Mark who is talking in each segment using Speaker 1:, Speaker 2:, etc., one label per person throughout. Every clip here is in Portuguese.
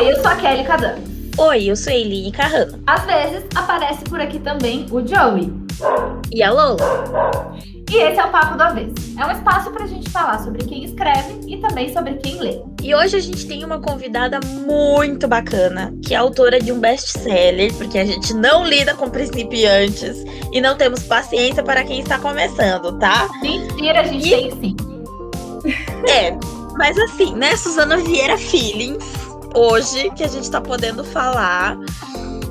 Speaker 1: Oi, eu sou a Kelly Cadano.
Speaker 2: Oi, eu sou a Eline Carrano.
Speaker 1: Às vezes aparece por aqui também o Joey.
Speaker 2: E a Lola.
Speaker 1: E esse é o Papo do Avesso. É um espaço pra gente falar sobre quem escreve e também sobre quem lê.
Speaker 2: E hoje a gente tem uma convidada muito bacana, que é autora de um best-seller, porque a gente não lida com principiantes e não temos paciência para quem está começando, tá?
Speaker 1: Mentira, a gente tem sim.
Speaker 2: Mas assim, né, Suzana Vieira Feelings, hoje que a gente tá podendo falar.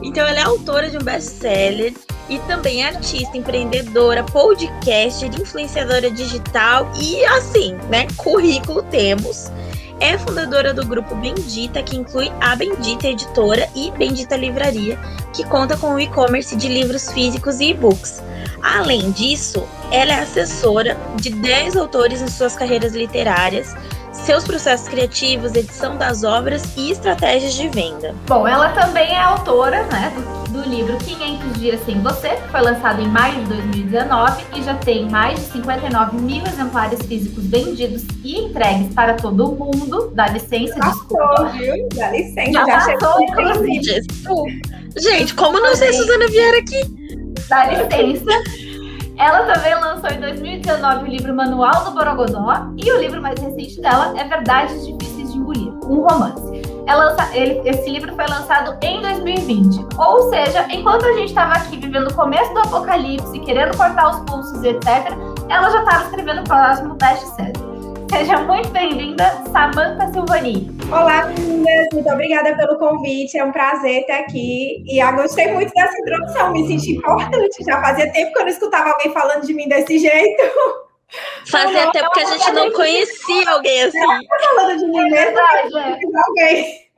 Speaker 2: Então ela é autora de um best-seller e também artista, empreendedora, podcaster, influenciadora digital e assim, né, currículo temos. É fundadora do grupo Bendita, que inclui a Bendita Editora e Bendita Livraria, que conta com o e-commerce de livros físicos e e-books. Além disso, ela é assessora de 10 autores em suas carreiras literárias, seus processos criativos, edição das obras e estratégias de venda.
Speaker 1: Bom, ela também é autora, né, do livro 500 Dias Sem Você, que foi lançado em maio de 2019 e já tem mais de 59 mil exemplares físicos vendidos e entregues para todo o mundo. Dá licença, desculpa.
Speaker 3: Viu? Dá licença,
Speaker 1: Já passou,
Speaker 3: chegou,
Speaker 1: inclusive.
Speaker 2: Gente, como não sei Suzana Vieira aqui?
Speaker 1: Dá licença. Ela também lançou em 2019 o livro Manual do Borogodó e o livro mais recente dela é Verdades Difíceis de Engolir, um romance. Esse livro foi lançado em 2020, ou seja, enquanto a gente estava aqui vivendo o começo do apocalipse, querendo cortar os pulsos, etc., ela já estava escrevendo o próximo best-seller. Seja muito bem-vinda, Samantha Silvani.
Speaker 3: Olá, meninas, muito obrigada pelo convite, é um prazer estar aqui e eu gostei muito dessa introdução, me senti importante, já fazia tempo que eu não escutava alguém falando de mim desse jeito.
Speaker 2: Fazia tempo que a gente não conhecia alguém assim.
Speaker 3: Falando de mim mesmo, alguém.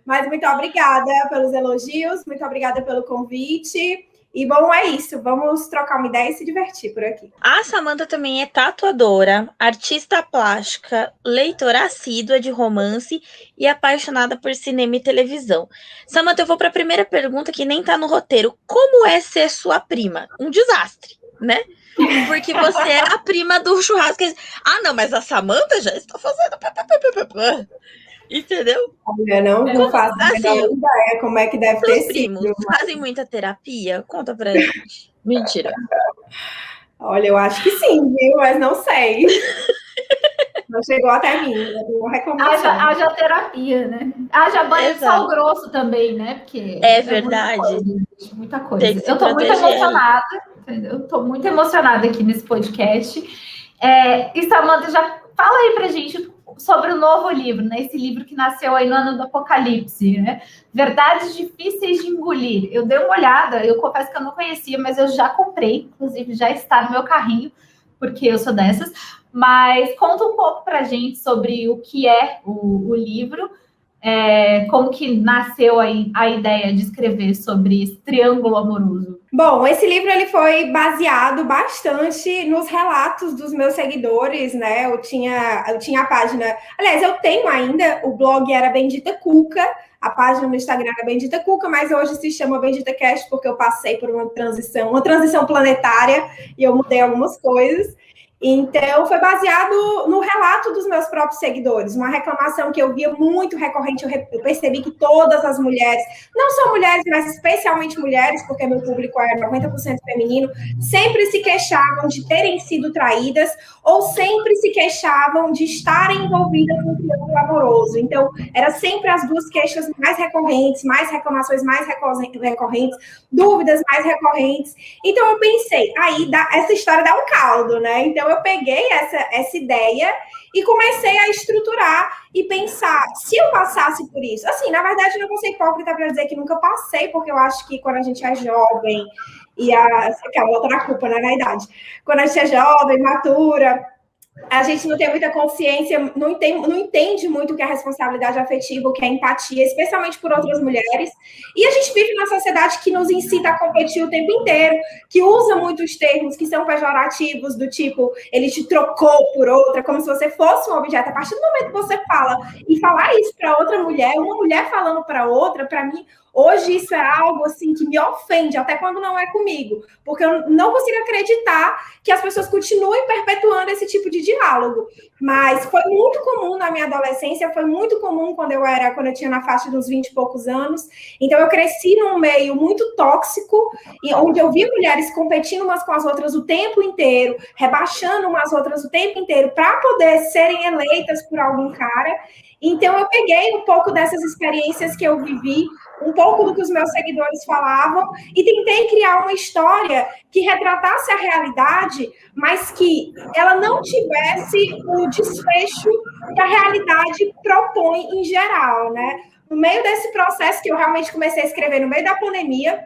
Speaker 3: Mas muito obrigada pelos elogios, muito obrigada pelo convite. E bom, é isso. Vamos trocar uma ideia e se divertir por aqui.
Speaker 2: A Samantha também é tatuadora, artista plástica, leitora assídua de romance e apaixonada por cinema e televisão. Samantha, eu vou para a primeira pergunta que nem tá no roteiro. Como é ser sua prima? Um desastre, né? Porque você é a prima do churrasco. Ah, não, mas a Samantha já está fazendo... Entendeu?
Speaker 3: Olha, não faço a menor ideia como é que deve ter sido.
Speaker 2: Primos fazem muita terapia? Conta pra gente. Mentira.
Speaker 3: Olha, eu acho que sim, viu? Mas não sei. Não chegou até mim, uma reclamação.
Speaker 1: Haja terapia, né? Haja banho de sal grosso também, né? Porque
Speaker 2: é verdade.
Speaker 1: Muita coisa. Eu tô muito emocionada, entendeu? Eu tô muito emocionada aqui nesse podcast. E Samantha, já fala aí pra gente sobre o novo livro, né? Esse livro que nasceu aí no ano do apocalipse, né? Verdades Difíceis de Engolir. Eu dei uma olhada, eu confesso que eu não conhecia, mas eu já comprei, inclusive já está no meu carrinho, porque eu sou dessas. Mas conta um pouco pra gente sobre o que é o livro, como que nasceu aí a ideia de escrever sobre esse triângulo amoroso.
Speaker 3: Bom, esse livro ele foi baseado bastante nos relatos dos meus seguidores, né? Eu tinha a página... Aliás, eu tenho ainda, o blog era Bendita Cuca, a página no Instagram era Bendita Cuca, mas hoje se chama Bendita Cast porque eu passei por uma transição planetária e eu mudei algumas coisas. Então, foi baseado no relato dos meus próprios seguidores, uma reclamação que eu via muito recorrente, eu percebi que todas as mulheres, não só mulheres, mas especialmente mulheres, porque meu público é 90% feminino, sempre se queixavam de terem sido traídas ou sempre se queixavam de estarem envolvidas no triângulo amoroso. Então, era sempre as duas queixas mais recorrentes, mais reclamações mais recorrentes, dúvidas mais recorrentes. Então, eu pensei, essa história dá um caldo, né? Então, eu peguei essa ideia e comecei a estruturar e pensar, se eu passasse por isso, assim, na verdade, eu não vou ser hipócrita para dizer que nunca passei, porque eu acho que quando a gente é jovem, aquela outra culpa, né, na idade, quando a gente é jovem, matura, a gente não tem muita consciência, não entende muito o que é responsabilidade afetiva, o que é empatia, especialmente por outras mulheres. E a gente vive numa sociedade que nos incita a competir o tempo inteiro, que usa muitos termos que são pejorativos, do tipo, ele te trocou por outra, como se você fosse um objeto. A partir do momento que você fala, e falar isso para outra mulher, uma mulher falando para outra, para mim, Hoje isso é algo assim que me ofende, até quando não é comigo, porque eu não consigo acreditar que as pessoas continuem perpetuando esse tipo de diálogo. Mas foi muito comum na minha adolescência, foi muito comum quando eu tinha na faixa dos 20 e poucos anos. Então eu cresci num meio muito tóxico, e onde eu vi mulheres competindo umas com as outras o tempo inteiro, rebaixando umas outras o tempo inteiro para poder serem eleitas por algum cara. Então eu peguei um pouco dessas experiências que eu vivi, um pouco do que os meus seguidores falavam, e tentei criar uma história que retratasse a realidade, mas que ela não tivesse o desfecho que a realidade propõe em geral, né? No meio desse processo que eu realmente comecei a escrever no meio da pandemia,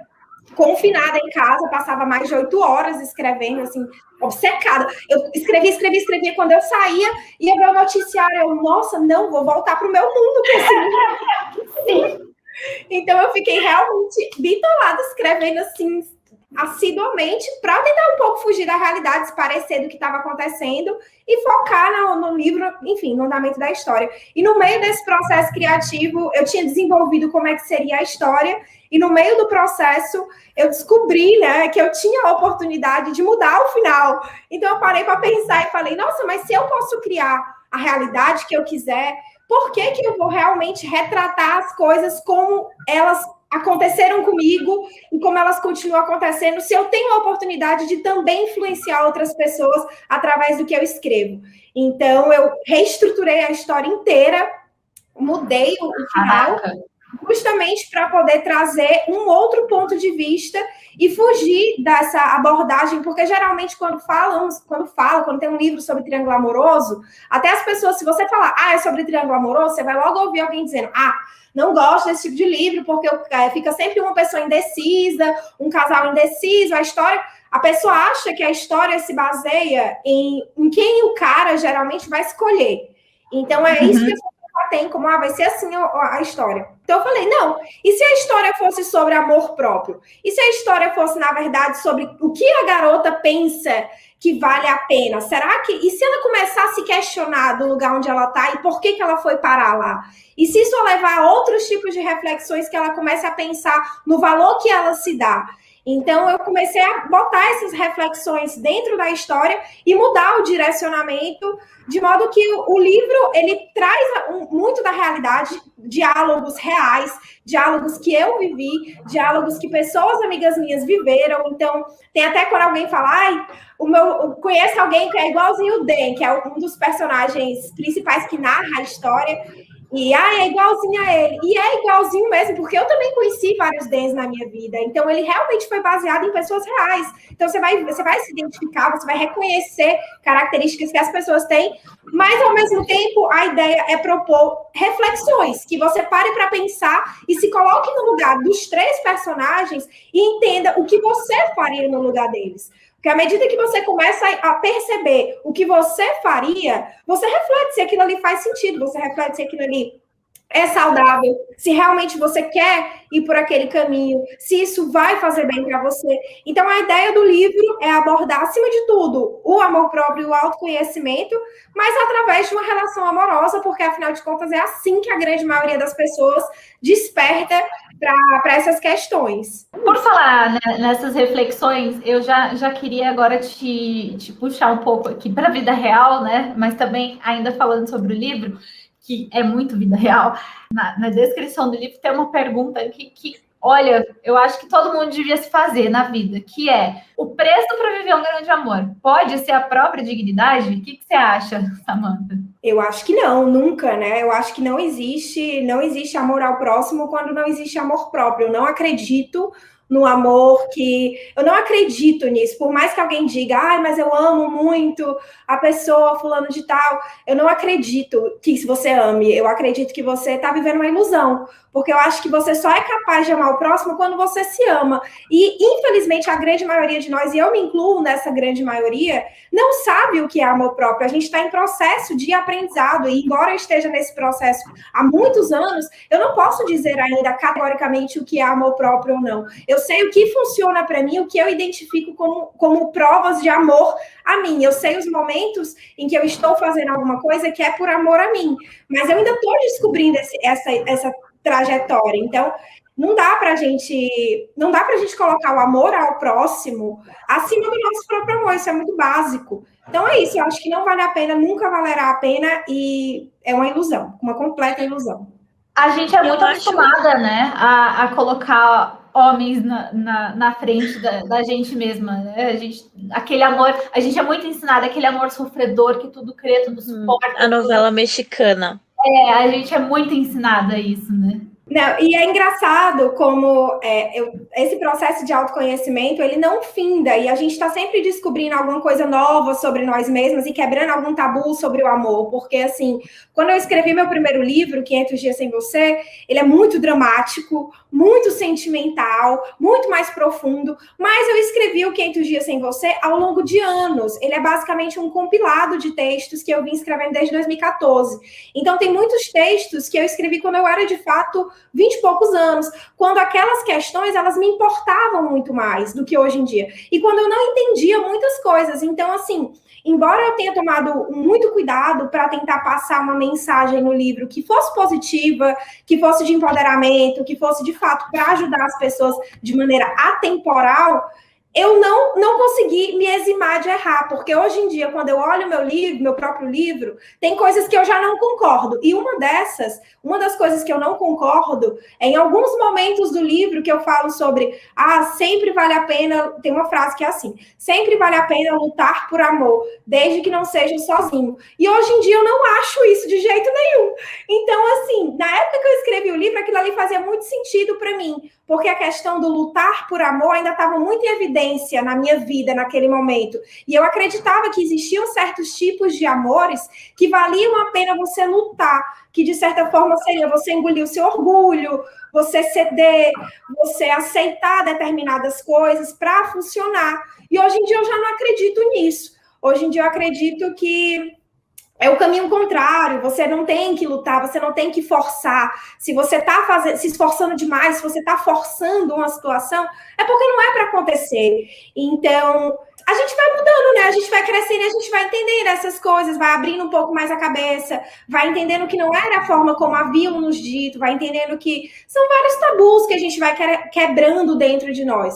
Speaker 3: confinada em casa, passava mais de 8 horas escrevendo, assim, obcecada. Eu escrevia, quando eu saía, ia ver o noticiário, eu, nossa, não, vou voltar para o meu mundo com esse livro. Então, eu fiquei realmente bitolada escrevendo, assim, assiduamente, para tentar um pouco fugir da realidade, se parecer do que estava acontecendo e focar no livro, enfim, no andamento da história. E no meio desse processo criativo, eu tinha desenvolvido como é que seria a história, e no meio do processo, eu descobri, né, que eu tinha a oportunidade de mudar o final. Então, eu parei para pensar e falei, nossa, mas se eu posso criar a realidade que eu quiser, por que eu vou realmente retratar as coisas como elas aconteceram comigo e como elas continuam acontecendo, se eu tenho a oportunidade de também influenciar outras pessoas através do que eu escrevo? Então, eu reestruturei a história inteira, mudei o final, justamente para poder trazer um outro ponto de vista e fugir dessa abordagem, porque geralmente quando tem um livro sobre triângulo amoroso, até as pessoas, se você falar, é sobre triângulo amoroso, você vai logo ouvir alguém dizendo, não gosto desse tipo de livro, porque fica sempre uma pessoa indecisa, um casal indeciso, a pessoa acha que a história se baseia em quem o cara geralmente vai escolher. Então, é isso que tem como, vai ser assim a história. Então eu falei, não, e se a história fosse sobre amor próprio? E se a história fosse, na verdade, sobre o que a garota pensa que vale a pena? E se ela começar a se questionar do lugar onde ela está e por que ela foi parar lá? E se isso levar a outros tipos de reflexões que ela comece a pensar no valor que ela se dá? Então, eu comecei a botar essas reflexões dentro da história e mudar o direcionamento, de modo que o livro, ele traz muito da realidade, diálogos reais, diálogos que eu vivi, diálogos que pessoas amigas minhas viveram. Então, tem até quando alguém fala, conhece alguém que é igualzinho o Dan, que é um dos personagens principais que narra a história, e é igualzinho a ele. E é igualzinho mesmo, porque eu também conheci vários Dans na minha vida. Então, ele realmente foi baseado em pessoas reais. Então, você vai se identificar, você vai reconhecer características que as pessoas têm, mas, ao mesmo tempo, a ideia é propor reflexões, que você pare para pensar e se coloque no lugar dos 3 personagens e entenda o que você faria no lugar deles. Porque à medida que você começa a perceber o que você faria, você reflete se aquilo ali faz sentido, você reflete se aquilo ali é saudável, se realmente você quer ir por aquele caminho, se isso vai fazer bem para você. Então, a ideia do livro é abordar, acima de tudo, o amor próprio e o autoconhecimento, mas através de uma relação amorosa, porque, afinal de contas, é assim que a grande maioria das pessoas desperta para essas questões.
Speaker 1: Por falar, né, nessas reflexões, eu já queria agora te puxar um pouco aqui para a vida real, né? Mas também, ainda falando sobre o livro, que é muito vida real, na descrição do livro tem uma pergunta que, olha, eu acho que todo mundo devia se fazer na vida, que é: o preço para viver um grande amor pode ser a própria dignidade? O que você acha, Samantha?
Speaker 3: Eu acho que não, nunca, né? Eu acho que não existe amor ao próximo quando não existe amor próprio. Eu não acredito no amor eu não acredito nisso. Por mais que alguém diga, mas eu amo muito a pessoa fulano de tal, eu não acredito que se você ame, eu acredito que você está vivendo uma ilusão, porque eu acho que você só é capaz de amar o próximo quando você se ama. E, infelizmente, a grande maioria de nós, e eu me incluo nessa grande maioria, não sabe o que é amor próprio. A gente está em processo de aprendizado, e embora eu esteja nesse processo há muitos anos, eu não posso dizer ainda categoricamente o que é amor próprio ou não. Eu sei o que funciona para mim, o que eu identifico como provas de amor a mim. Eu sei os momentos em que eu estou fazendo alguma coisa que é por amor a mim, mas eu ainda estou descobrindo essa trajetória. Então, não dá para a gente colocar o amor ao próximo acima do nosso próprio amor, isso é muito básico. Então é isso, eu acho que não vale a pena, nunca valerá a pena, e é uma ilusão, uma completa ilusão.
Speaker 1: A gente é muito acostumada, né, a colocar homens na frente da gente mesma, né? Aquele amor, a gente é muito ensinada, aquele amor sofredor que tudo crê, tudo suporta.
Speaker 2: A novela mexicana.
Speaker 1: A gente é muito ensinada a isso, né?
Speaker 3: Não, e é engraçado como esse processo de autoconhecimento, ele não finda, e a gente está sempre descobrindo alguma coisa nova sobre nós mesmos e quebrando algum tabu sobre o amor, porque, assim, quando eu escrevi meu primeiro livro, 500 Dias Sem Você, ele é muito dramático, muito sentimental, muito mais profundo, mas eu escrevi o 500 Dias Sem Você ao longo de anos. Ele é basicamente um compilado de textos que eu vim escrevendo desde 2014. Então, tem muitos textos que eu escrevi quando eu era, de fato, 20 e poucos anos, quando aquelas questões, elas me importavam muito mais do que hoje em dia. E quando eu não entendia muitas coisas. Então, assim, embora eu tenha tomado muito cuidado para tentar passar uma mensagem no livro que fosse positiva, que fosse de empoderamento, que fosse, de fato, para ajudar as pessoas de maneira atemporal, eu não consegui me eximar de errar, porque hoje em dia, quando eu olho meu próprio livro, tem coisas que eu já não concordo. E uma das coisas que eu não concordo é em alguns momentos do livro que eu falo sobre, sempre vale a pena, tem uma frase que é assim, sempre vale a pena lutar por amor, desde que não seja sozinho. E hoje em dia eu não acho isso de jeito nenhum. Então, assim, na época que eu escrevi o livro, aquilo ali fazia muito sentido para mim, porque a questão do lutar por amor ainda estava muito em evidência na minha vida naquele momento. E eu acreditava que existiam certos tipos de amores que valiam a pena você lutar, que de certa forma seria você engolir o seu orgulho, você ceder, você aceitar determinadas coisas para funcionar. E hoje em dia eu já não acredito nisso. Hoje em dia eu acredito que é o caminho contrário, você não tem que lutar, você não tem que forçar. Se você está se esforçando demais, se você está forçando uma situação, é porque não é para acontecer. Então, a gente vai mudando, né? A gente vai crescendo, a gente vai entendendo essas coisas, vai abrindo um pouco mais a cabeça, vai entendendo que não era a forma como haviam nos dito, vai entendendo que são vários tabus que a gente vai quebrando dentro de nós.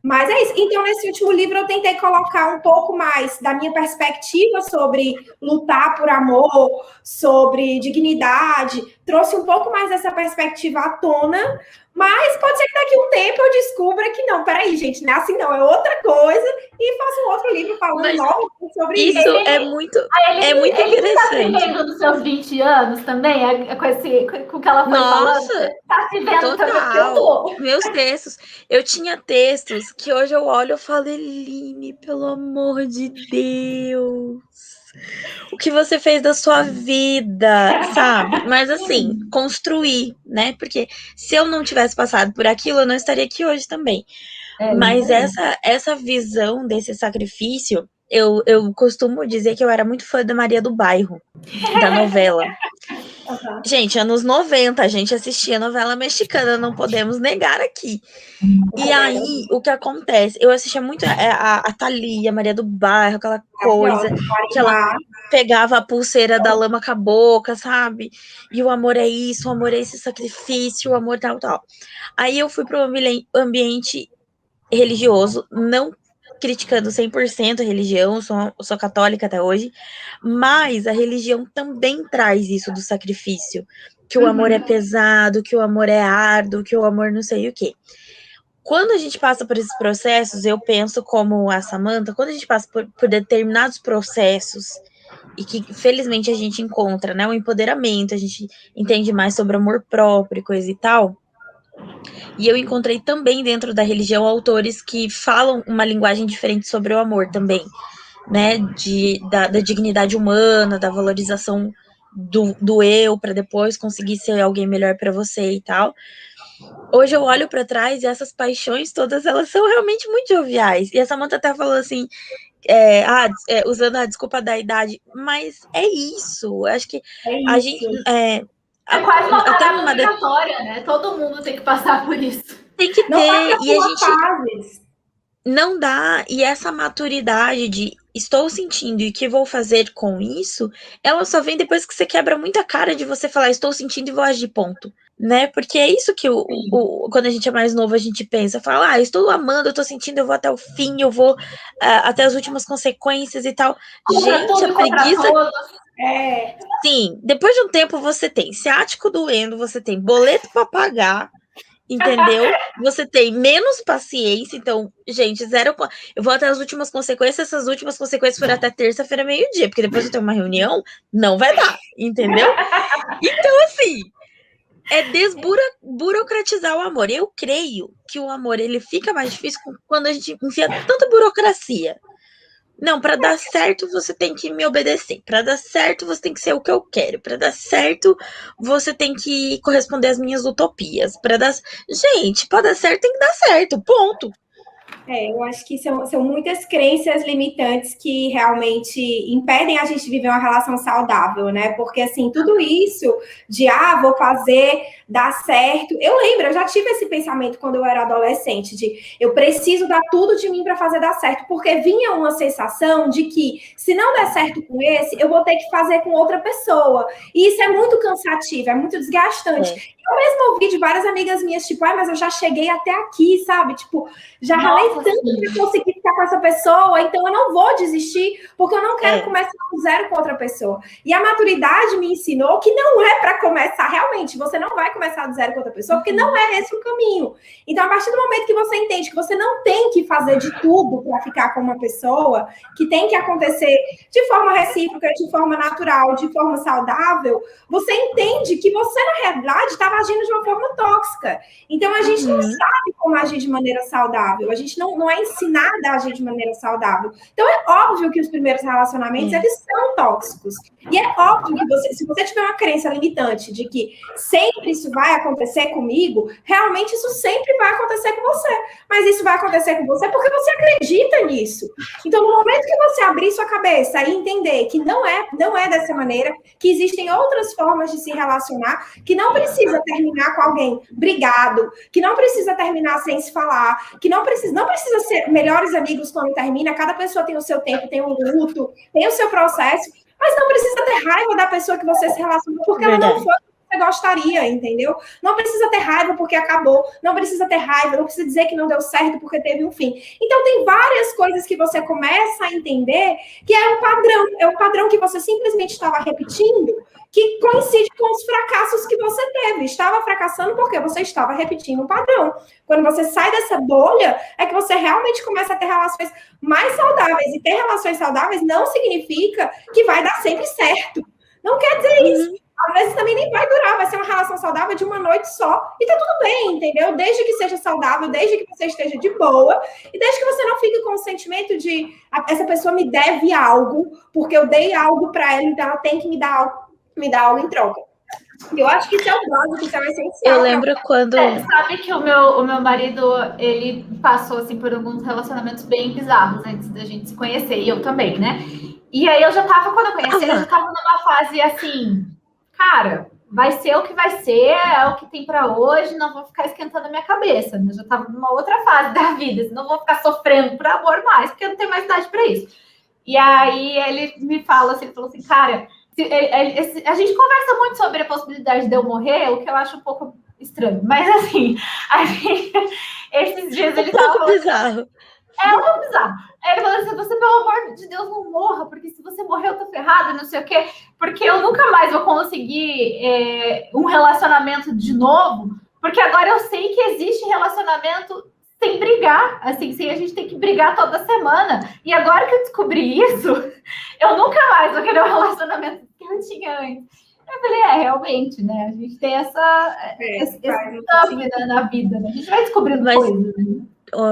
Speaker 3: Mas é isso. Então, nesse último livro, eu tentei colocar um pouco mais da minha perspectiva sobre lutar por amor, sobre dignidade. Trouxe um pouco mais dessa perspectiva à tona, mas pode ser que daqui a um tempo eu descubra que não, peraí, gente, não é assim não, é outra coisa, e faço um outro livro falando logo sobre isso.
Speaker 2: Isso é muito interessante.
Speaker 1: Ele tá se vendo nos seus 20 anos também, com o que ela foi falando? Tá se vendo
Speaker 2: também? Meus textos. Eu tinha textos que hoje eu olho e falo, Eline, pelo amor de Deus, o que você fez da sua vida, sabe? Mas assim, construir, né? Porque se eu não tivesse passado por aquilo, eu não estaria aqui hoje também. Mas essa visão desse sacrifício, eu costumo dizer que eu era muito fã da Maria do Bairro, da novela. Uhum. Gente, anos 90, a gente assistia novela mexicana, não podemos negar aqui. E aí, o que acontece? Eu assistia muito a Thalia, a Maria do Bairro, aquela coisa que ela pegava a pulseira da lama com a boca, sabe? E o amor é isso, o amor é esse sacrifício, o amor tal, tal. Aí eu fui para o ambiente religioso, não criticando 100% a religião, sou católica até hoje, mas a religião também traz isso do sacrifício, que o amor é pesado, que o amor é árduo, que o amor não sei o quê. Quando a gente passa por esses processos, eu penso como a Samantha, quando a gente passa por determinados processos, e que felizmente a gente encontra, né, o empoderamento, a gente entende mais sobre amor próprio, coisa e tal. E eu encontrei também dentro da religião autores que falam uma linguagem diferente sobre o amor também, né? Da dignidade humana, da valorização do eu para depois conseguir ser alguém melhor para você e tal. Hoje eu olho para trás e essas paixões todas, elas são realmente muito joviais. E a Samantha até falou assim, usando a desculpa da idade, mas é isso. Acho que a gente...
Speaker 1: É quase uma parada obrigatória, né? Todo mundo tem que passar por isso.
Speaker 2: Tem que ter, e a gente não dá, e essa maturidade de estou sentindo e o que vou fazer com isso, ela só vem depois que você quebra muita cara de você falar estou sentindo e vou agir, ponto. né? Porque é isso que quando a gente é mais novo, a gente pensa, fala, eu estou amando, eu estou sentindo, eu vou até o fim, eu vou até as últimas consequências e tal.
Speaker 1: Contra
Speaker 2: Gente, a
Speaker 1: tudo e contra
Speaker 2: preguiça.
Speaker 1: todos.
Speaker 2: Sim, depois de um tempo você tem ciático doendo, você tem boleto para pagar, entendeu? Você tem menos paciência, então, gente, zero. Eu vou até as últimas consequências, essas últimas consequências foram até terça-feira, meio-dia, porque depois eu tenho uma reunião, não vai dar, entendeu? Então, assim, é desburocratizar o amor. Eu creio que o amor ele fica mais difícil quando a gente enfia tanta burocracia. Não, para dar certo você tem que me obedecer. Para dar certo você tem que ser o que eu quero. Para dar certo você tem que corresponder às minhas utopias. Para dar, gente, para dar certo tem que dar certo. Ponto.
Speaker 3: Eu acho que são muitas crenças limitantes que realmente impedem a gente viver uma relação saudável, né? Porque, assim, tudo isso de, vou fazer, dar certo. Eu lembro, eu já tive esse pensamento quando eu era adolescente, de eu preciso dar tudo de mim para fazer dar certo, porque vinha uma sensação de que, se não der certo com esse, eu vou ter que fazer com outra pessoa. E isso é muito cansativo, é muito desgastante. Eu mesmo ouvi de várias amigas minhas, tipo, mas eu já cheguei até aqui, sabe? Tipo, já ralei tanto para conseguir ficar com essa pessoa, então eu não vou desistir, porque eu não quero começar do zero com outra pessoa. E a maturidade me ensinou que não é para começar, realmente, você não vai começar do zero com outra pessoa, porque não é esse o caminho. Então, a partir do momento que você entende que você não tem que fazer de tudo para ficar com uma pessoa, que tem que acontecer de forma recíproca, de forma natural, de forma saudável, você entende que você, na realidade, estava agindo de uma forma tóxica. Então, a gente não sabe como agir de maneira saudável. A gente não é ensinada a agir de maneira saudável. Então, é óbvio que os primeiros relacionamentos, eles são tóxicos. E é óbvio que se você tiver uma crença limitante de que sempre isso vai acontecer comigo, realmente isso sempre vai acontecer com você. Mas isso vai acontecer com você porque você acredita nisso. Então, no momento que você abrir sua cabeça e entender que não é dessa maneira, que existem outras formas de se relacionar, que não precisa terminar com alguém brigado, que não precisa terminar sem se falar, que não precisa ser melhores amigos quando termina, cada pessoa tem o seu tempo, tem um luto, tem o seu processo, mas não precisa ter raiva da pessoa que você se relaciona, porque ela não foi o que você gostaria, entendeu? Não precisa ter raiva porque acabou, não precisa ter raiva, não precisa dizer que não deu certo porque teve um fim. Então, tem várias coisas que você começa a entender que é um padrão que você simplesmente estava repetindo, que coincide com os fracassos que você teve. Estava fracassando porque você estava repetindo um padrão. Quando você sai dessa bolha, é que você realmente começa a ter relações mais saudáveis. E ter relações saudáveis não significa que vai dar sempre certo. Não quer dizer isso. Às vezes também nem vai durar, vai ser uma relação saudável de uma noite só. E tá tudo bem, entendeu? Desde que seja saudável, desde que você esteja de boa, e desde que você não fique com o sentimento de essa pessoa me deve algo, porque eu dei algo para ela, então ela tem que me dar algo em troca. Eu acho que isso é o básico, isso é o essencial.
Speaker 2: Eu lembro quando...
Speaker 1: sabe que o meu marido, ele passou assim, por alguns relacionamentos bem bizarros antes da gente se conhecer, e eu também, né? E aí quando eu conheci, eu já tava numa fase assim, cara, vai ser o que vai ser, é o que tem para hoje, não vou ficar esquentando a minha cabeça. Eu já tava numa outra fase da vida, não vou ficar sofrendo por amor mais, porque eu não tenho mais idade para isso. E aí ele me falou assim, cara... A gente conversa muito sobre a possibilidade de eu morrer, o que eu acho um pouco estranho. Mas, assim, esses dias ele tava falando...
Speaker 2: bizarro.
Speaker 1: É um pouco bizarro. Ele falou assim, você, pelo amor de Deus, não morra, porque se você morrer, eu tô ferrada, não sei o quê. Porque eu nunca mais vou conseguir um relacionamento de novo, porque agora eu sei que existe relacionamento sem brigar, assim, sem a gente ter que brigar toda semana. E agora que eu descobri isso, eu nunca mais vou querer um relacionamento que eu tinha antes. Eu falei, realmente, né? A gente tem esse up na vida, né? A gente vai descobrindo coisas.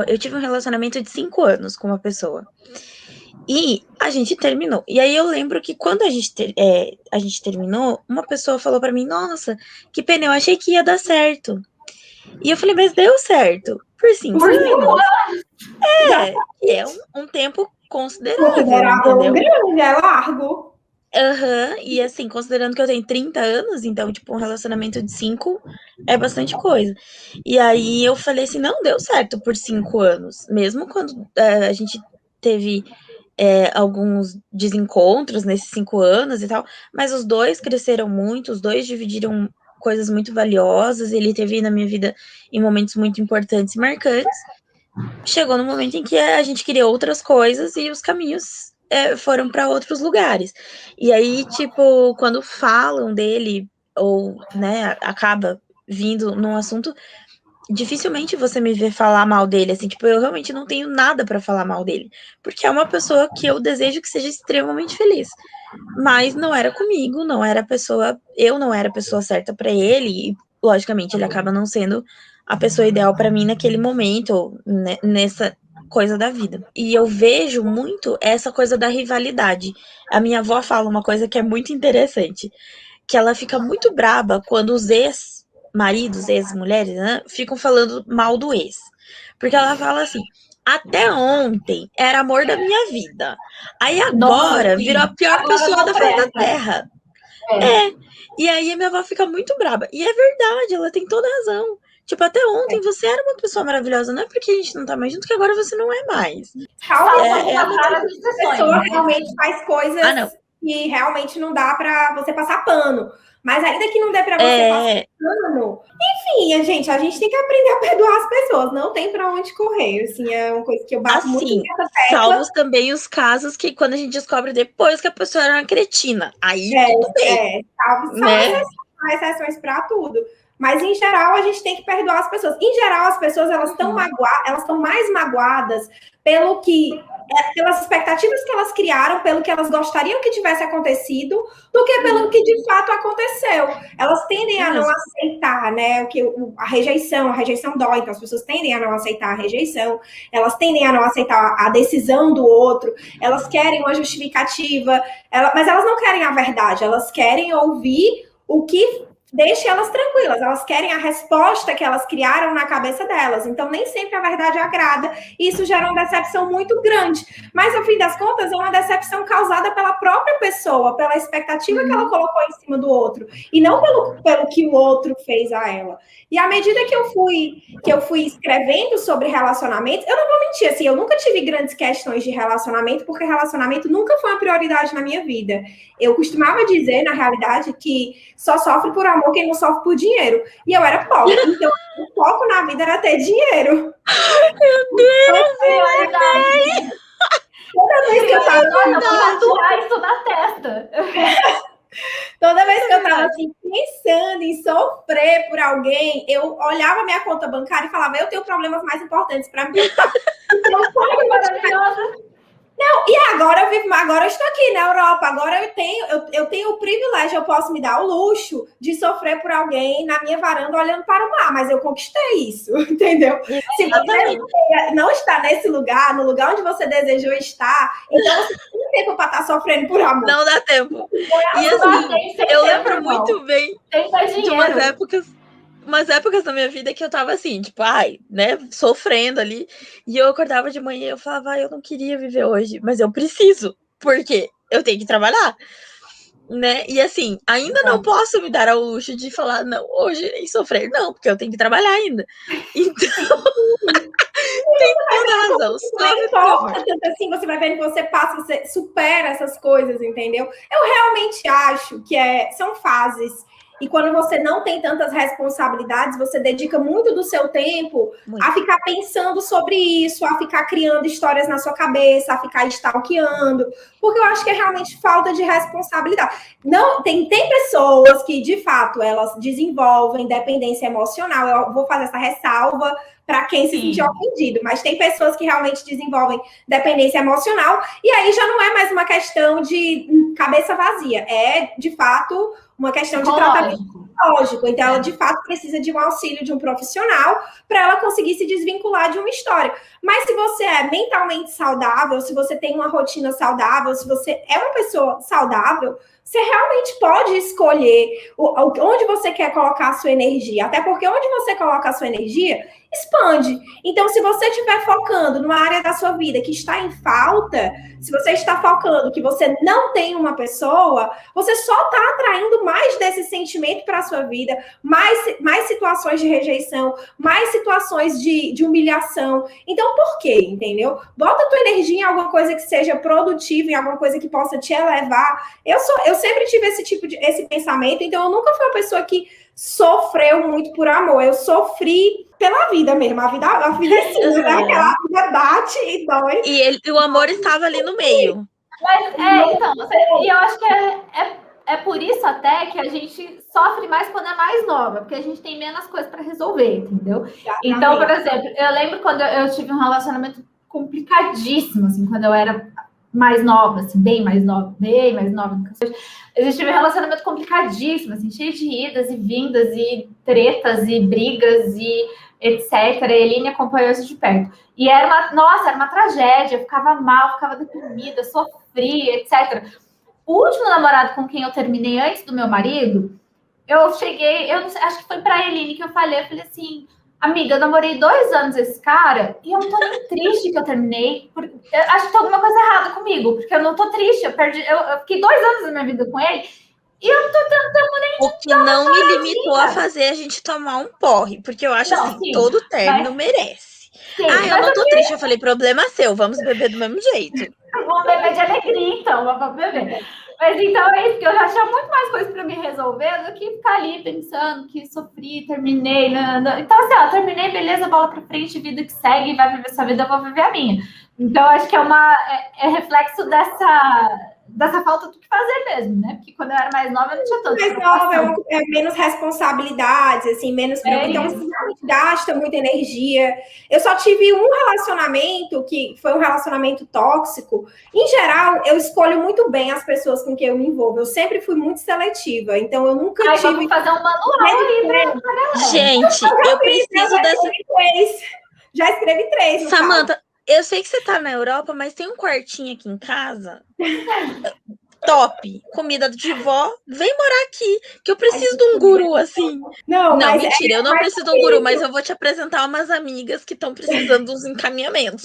Speaker 2: Eu tive um relacionamento de 5 anos com uma pessoa. E a gente terminou. E aí eu lembro que quando a gente terminou, uma pessoa falou pra mim, nossa, que pena, eu achei que ia dar certo. E eu falei, mas deu certo. Por 5 anos. É um tempo considerável, entendeu?
Speaker 3: Grande, é largo.
Speaker 2: E assim, considerando que eu tenho 30 anos, então, tipo, um relacionamento de 5 é bastante coisa. E aí eu falei assim, não deu certo por 5 anos. Mesmo quando a gente teve alguns desencontros nesses 5 anos e tal, mas os dois cresceram muito, os dois dividiram coisas muito valiosas, ele teve na minha vida em momentos muito importantes e marcantes. Chegou no momento em que a gente queria outras coisas e os caminhos foram para outros lugares. E aí, tipo, quando falam dele, ou, né, acaba vindo num assunto, dificilmente você me vê falar mal dele, assim, tipo, eu realmente não tenho nada para falar mal dele, porque é uma pessoa que eu desejo que seja extremamente feliz. Mas não era comigo, eu não era a pessoa certa para ele, e logicamente ele acaba não sendo a pessoa ideal para mim naquele momento, né, nessa coisa da vida. E eu vejo muito essa coisa da rivalidade. A minha avó fala uma coisa que é muito interessante, que ela fica muito braba quando os ex-maridos, ex-mulheres, né, ficam falando mal do ex. Porque ela fala assim, até ontem era amor da minha vida. Aí agora virou a pior pessoa da face da terra. E aí a minha avó fica muito braba. E é verdade, ela tem toda a razão. Tipo, até ontem você era uma pessoa maravilhosa. Não é porque a gente não tá mais junto que agora você não é mais.
Speaker 3: A pessoa realmente faz coisas que realmente não dá pra você passar pano. Mas ainda que não dê pra você passar pano, enfim, a gente tem que aprender a perdoar as pessoas. Não tem pra onde correr. Assim, é uma coisa que eu bato muito nessa tecla.
Speaker 2: Salvos também os casos que quando a gente descobre depois que a pessoa era uma cretina. Aí tudo bem.
Speaker 3: Salvo exceções pra tudo. Mas, em geral, a gente tem que perdoar as pessoas. Em geral, as pessoas elas estão mais magoadas pelas expectativas que elas criaram, pelo que elas gostariam que tivesse acontecido, do que pelo que de fato aconteceu. Elas tendem a não aceitar, né? A rejeição dói, então as pessoas tendem a não aceitar a rejeição, elas tendem a não aceitar a decisão do outro, elas querem uma justificativa, mas elas não querem a verdade, elas querem ouvir o que deixe elas tranquilas, elas querem a resposta que elas criaram na cabeça delas, então nem sempre a verdade agrada, e isso gera uma decepção muito grande, mas no fim das contas é uma decepção causada pela própria pessoa, pela expectativa que ela colocou em cima do outro, e não pelo que o outro fez a ela. E à medida que eu fui escrevendo sobre relacionamentos, eu não vou mentir, assim, eu nunca tive grandes questões de relacionamento, porque relacionamento nunca foi uma prioridade na minha vida. Eu costumava dizer, na realidade, que só sofre por amor quem não sofre por dinheiro. E eu era pobre, então o foco na vida era ter dinheiro.
Speaker 2: Meu Deus, é verdade.
Speaker 3: Toda vez que eu tava
Speaker 1: tatuar isso na testa.
Speaker 3: Toda vez que eu tava assim, pensando em sofrer por alguém, eu olhava minha conta bancária e falava, eu tenho problemas mais importantes para mim. Então, foi maravilhosa. Não, e agora eu estou aqui na Europa, agora eu tenho o privilégio, eu posso me dar o luxo de sofrer por alguém na minha varanda olhando para o mar, mas eu conquistei isso, entendeu? Se você não está nesse lugar, no lugar onde você desejou estar, então você tem tempo para estar sofrendo por amor.
Speaker 2: Não dá tempo. E assim, eu lembro muito bem de umas épocas da minha vida que eu tava assim, tipo, né, sofrendo ali, e eu acordava de manhã e eu falava, eu não queria viver hoje, mas eu preciso, porque eu tenho que trabalhar, né, e assim, ainda não posso me dar ao luxo de falar, não, hoje nem sofrer, não, porque eu tenho que trabalhar ainda, então, tem toda razão,
Speaker 3: tanto assim, você vai vendo que você passa, você supera essas coisas, entendeu? Eu realmente acho que são fases. E quando você não tem tantas responsabilidades, você dedica muito do seu tempo a ficar pensando sobre isso, a ficar criando histórias na sua cabeça, a ficar stalkeando, porque eu acho que é realmente falta de responsabilidade. Não, tem pessoas que, de fato, elas desenvolvem dependência emocional. Eu vou fazer essa ressalva para quem se sentir ofendido, mas tem pessoas que realmente desenvolvem dependência emocional, e aí já não é mais uma questão de cabeça vazia, é, de fato, uma questão de tratamento psicológico. Então, ela, de fato, precisa de um auxílio de um profissional para ela conseguir se desvincular de uma história. Mas se você é mentalmente saudável, se você tem uma rotina saudável, se você é uma pessoa saudável, você realmente pode escolher onde você quer colocar a sua energia. Até porque onde você coloca a sua energia, expande. Então, se você estiver focando numa área da sua vida que está em falta, se você está focando que você não tem uma pessoa, você só está atraindo mais desse sentimento para a sua vida, mais situações de rejeição, mais situações de humilhação. Então, por quê? Entendeu? Bota a tua energia em alguma coisa que seja produtiva, em alguma coisa que possa te elevar. Eu sempre tive esse pensamento, então eu nunca fui uma pessoa que sofreu muito por amor. Eu sofri pela vida mesmo. A vida é assim, né? Aquela vida bate e dói.
Speaker 2: E o amor estava ali no meio.
Speaker 1: Mas, então, e eu acho que é por isso até que a gente sofre mais quando é mais nova, porque a gente tem menos coisas para resolver, entendeu? Então, por exemplo, eu lembro quando eu tive um relacionamento complicadíssimo, assim, quando eu era mais nova, assim, bem mais nova. Eu tive um relacionamento complicadíssimo, assim, cheio de idas e vindas, e tretas, e brigas, e etc. A Eline acompanhou isso de perto. E era uma tragédia, eu ficava mal, ficava deprimida, sofria, etc. O último namorado com quem eu terminei antes do meu marido, eu cheguei, eu não sei, acho que foi pra Eline que eu falei assim, amiga, eu namorei 2 anos esse cara e eu não tô nem triste que eu terminei. Porque eu acho que tem alguma coisa errada comigo, porque eu não tô triste, eu fiquei 2 anos da minha vida com ele e eu não tô tentando nem...
Speaker 2: O que não me limitou a fazer a gente tomar um porre, porque eu acho assim, sim, todo término merece. Sim, eu não tô triste, eu falei, problema seu, vamos beber do mesmo jeito.
Speaker 1: Vamos beber de alegria, então, vamos beber. Mas então é isso, porque eu já tinha muito mais coisas para me resolver do que ficar ali pensando que sofri, terminei. Então, assim, terminei, beleza, bola para frente, vida que segue, vai viver sua vida, eu vou viver a minha. Então, acho que é reflexo dessa falta do que fazer mesmo, né? Porque quando eu era mais nova, eu não tinha tanto.
Speaker 3: Mais nova é menos responsabilidades, assim, menos então você gasta muita energia. Eu só tive um relacionamento que foi um relacionamento tóxico. Em geral, eu escolho muito bem as pessoas com quem eu me envolvo. Eu sempre fui muito seletiva, então eu nunca tive.
Speaker 1: Vamos fazer um manual aí pra galera.
Speaker 2: Gente, eu preciso dessa.
Speaker 3: Já escrevi 3.
Speaker 2: Samantha, eu sei que você tá na Europa, mas tem um quartinho aqui em casa. Top, comida de vó, vem morar aqui, que eu preciso de um guru, assim.
Speaker 3: Não,
Speaker 2: mentira, eu não preciso de um guru, mas eu vou te apresentar umas amigas que estão precisando dos encaminhamentos.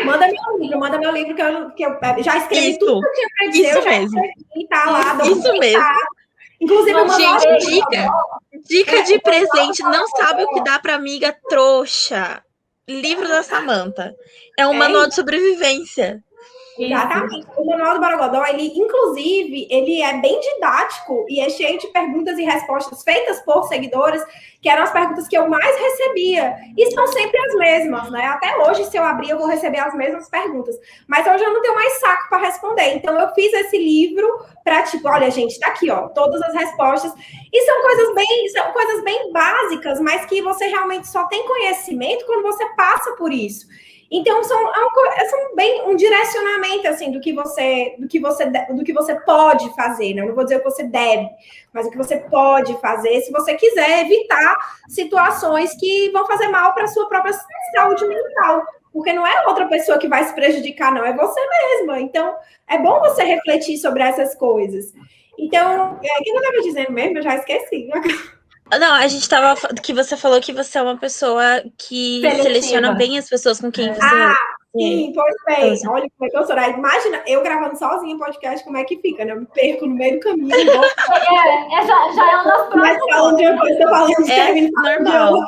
Speaker 3: Manda meu livro que eu já escrevi tudo que eu tinha pra dizer.
Speaker 2: Isso mesmo.
Speaker 3: E tá lá.
Speaker 2: Isso mesmo.
Speaker 3: Inclusive,
Speaker 2: gente, dica de presente, não sabe o que dá pra amiga trouxa. Livro da Samantha. É um manual de sobrevivência.
Speaker 3: Exatamente. O Manual do Borogodó, inclusive, ele é bem didático e é cheio de perguntas e respostas feitas por seguidores, que eram as perguntas que eu mais recebia. E são sempre as mesmas, né? Até hoje, se eu abrir, eu vou receber as mesmas perguntas. Mas eu já não tenho mais saco para responder. Então, eu fiz esse livro para, tipo, olha, gente, tá aqui, ó, todas as respostas. E são coisas bem básicas, mas que você realmente só tem conhecimento quando você passa por isso. Então, são bem um direcionamento, assim, do que você pode fazer, né? Eu não vou dizer o que você deve, mas o que você pode fazer, se você quiser evitar situações que vão fazer mal para a sua própria saúde mental. Porque não é outra pessoa que vai se prejudicar, não, é você mesma. Então, é bom você refletir sobre essas coisas. Então, o que eu estava dizendo mesmo? Eu já esqueci.
Speaker 2: Não, a gente tava... que você falou que você é uma pessoa que seleciona bem as pessoas com quem você...
Speaker 3: Sim, pois bem. Olha como é que eu sou. Imagina, eu gravando sozinha podcast, como é que fica, né? Eu me perco no meio do caminho.
Speaker 1: Já é o nosso próximo.
Speaker 3: Mas falando de uma coisa, tô falando de termino
Speaker 2: normal.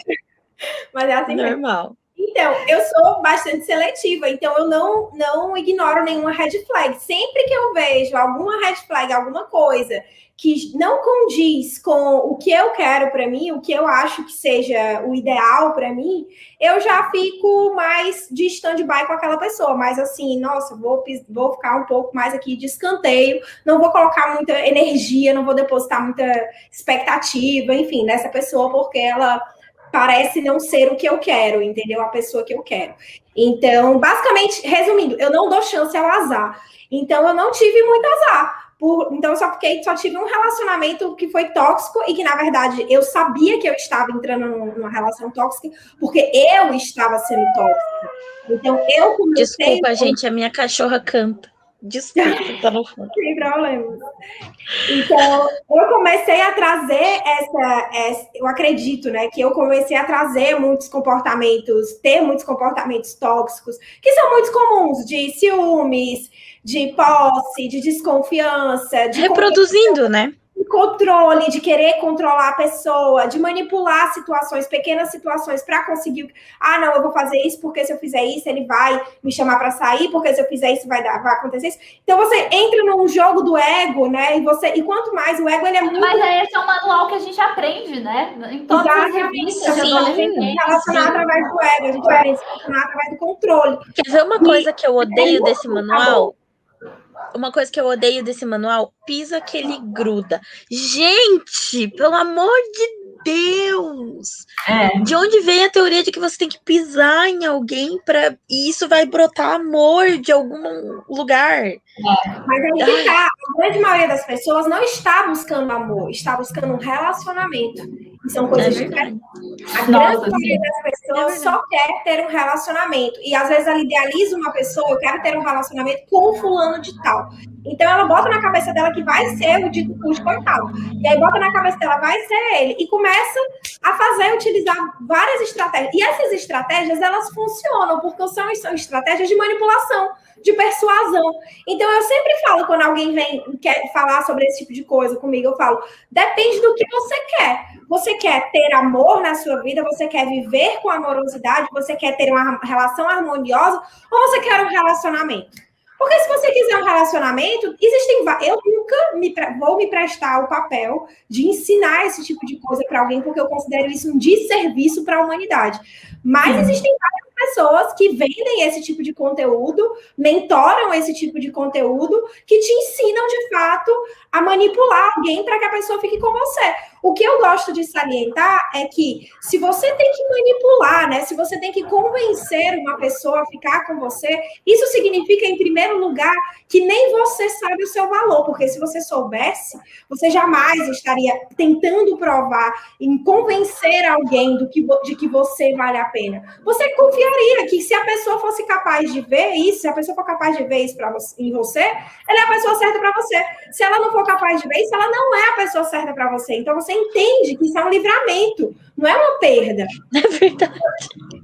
Speaker 3: Mas é assim
Speaker 2: normal.
Speaker 3: Mesmo. Então, eu sou bastante seletiva, então eu não ignoro nenhuma red flag. Sempre que eu vejo alguma red flag, alguma coisa que não condiz com o que eu quero para mim, o que eu acho que seja o ideal para mim, eu já fico mais de stand-by com aquela pessoa. Mas assim, nossa, vou ficar um pouco mais aqui de escanteio, não vou colocar muita energia, não vou depositar muita expectativa, enfim, nessa pessoa, porque ela parece não ser o que eu quero, entendeu? A pessoa que eu quero. Então, basicamente, resumindo, eu não dou chance ao azar. Então, eu não tive muito azar. Então, eu só tive um relacionamento que foi tóxico e que, na verdade, eu sabia que eu estava entrando numa relação tóxica porque eu estava sendo tóxica. Então, eu comecei...
Speaker 2: Desculpa, gente, a minha cachorra canta. Desculpa, tá no fundo.
Speaker 3: Sem problema. Então, eu comecei a trazer eu acredito, né, que eu comecei a trazer ter muitos comportamentos tóxicos, que são muito comuns, de ciúmes, de posse, de desconfiança.
Speaker 2: Reproduzindo, né?
Speaker 3: de controle, de querer controlar a pessoa, de manipular situações, pequenas situações para conseguir. Ah, não, eu vou fazer isso porque se eu fizer isso ele vai me chamar para sair, porque se eu fizer isso vai acontecer isso. Então você entra num jogo do ego, né? E quanto mais o ego ele é muito.
Speaker 1: Mas esse é um manual que a gente aprende, né? Em todas as revistas.
Speaker 3: Relacionar através do ego, a gente aprende a se relacionar através do controle.
Speaker 2: Quer ver uma coisa que eu odeio desse manual? Uma coisa que eu odeio desse manual, pisa que ele gruda. Gente, pelo amor de Deus! De onde vem a teoria de que você tem que pisar em alguém e isso vai brotar amor de algum lugar?
Speaker 3: Mas aí tá, a grande maioria das pessoas não está buscando amor, está buscando um relacionamento. E são coisas diferentes. A grande maioria das pessoas só quer ter um relacionamento. E às vezes ela idealiza uma pessoa, eu quero ter um relacionamento com o fulano de tal. Então ela bota na cabeça dela que vai ser o dito cujo coitado. E aí bota na cabeça dela, vai ser ele. E começa a utilizar várias estratégias. E essas estratégias, elas funcionam, porque são estratégias de manipulação, de persuasão. Então eu sempre falo, quando alguém quer falar sobre esse tipo de coisa comigo, eu falo, depende do que você quer. Você quer ter amor na sua vida? Você quer viver com amorosidade? Você quer ter uma relação harmoniosa? Ou você quer um relacionamento? Porque se você quiser um relacionamento, eu nunca vou me prestar o papel de ensinar esse tipo de coisa para alguém, porque eu considero isso um desserviço para a humanidade. Mas existem várias pessoas que vendem esse tipo de conteúdo, mentoram esse tipo de conteúdo, que te ensinam, de fato, a manipular alguém para que a pessoa fique com você. O que eu gosto de salientar é que se você tem que manipular, né? Se você tem que convencer uma pessoa a ficar com você, isso significa, em primeiro lugar, que nem você sabe o seu valor, porque se você soubesse, você jamais estaria tentando provar, em convencer alguém de que você vale a pena. Você confiaria que se a pessoa fosse capaz de ver isso, se a pessoa for capaz de ver isso em você, ela é a pessoa certa para você. Se ela não for capaz de ver isso, ela não é a pessoa certa para você. Então você entende que isso é um livramento, não é uma perda.
Speaker 2: É verdade.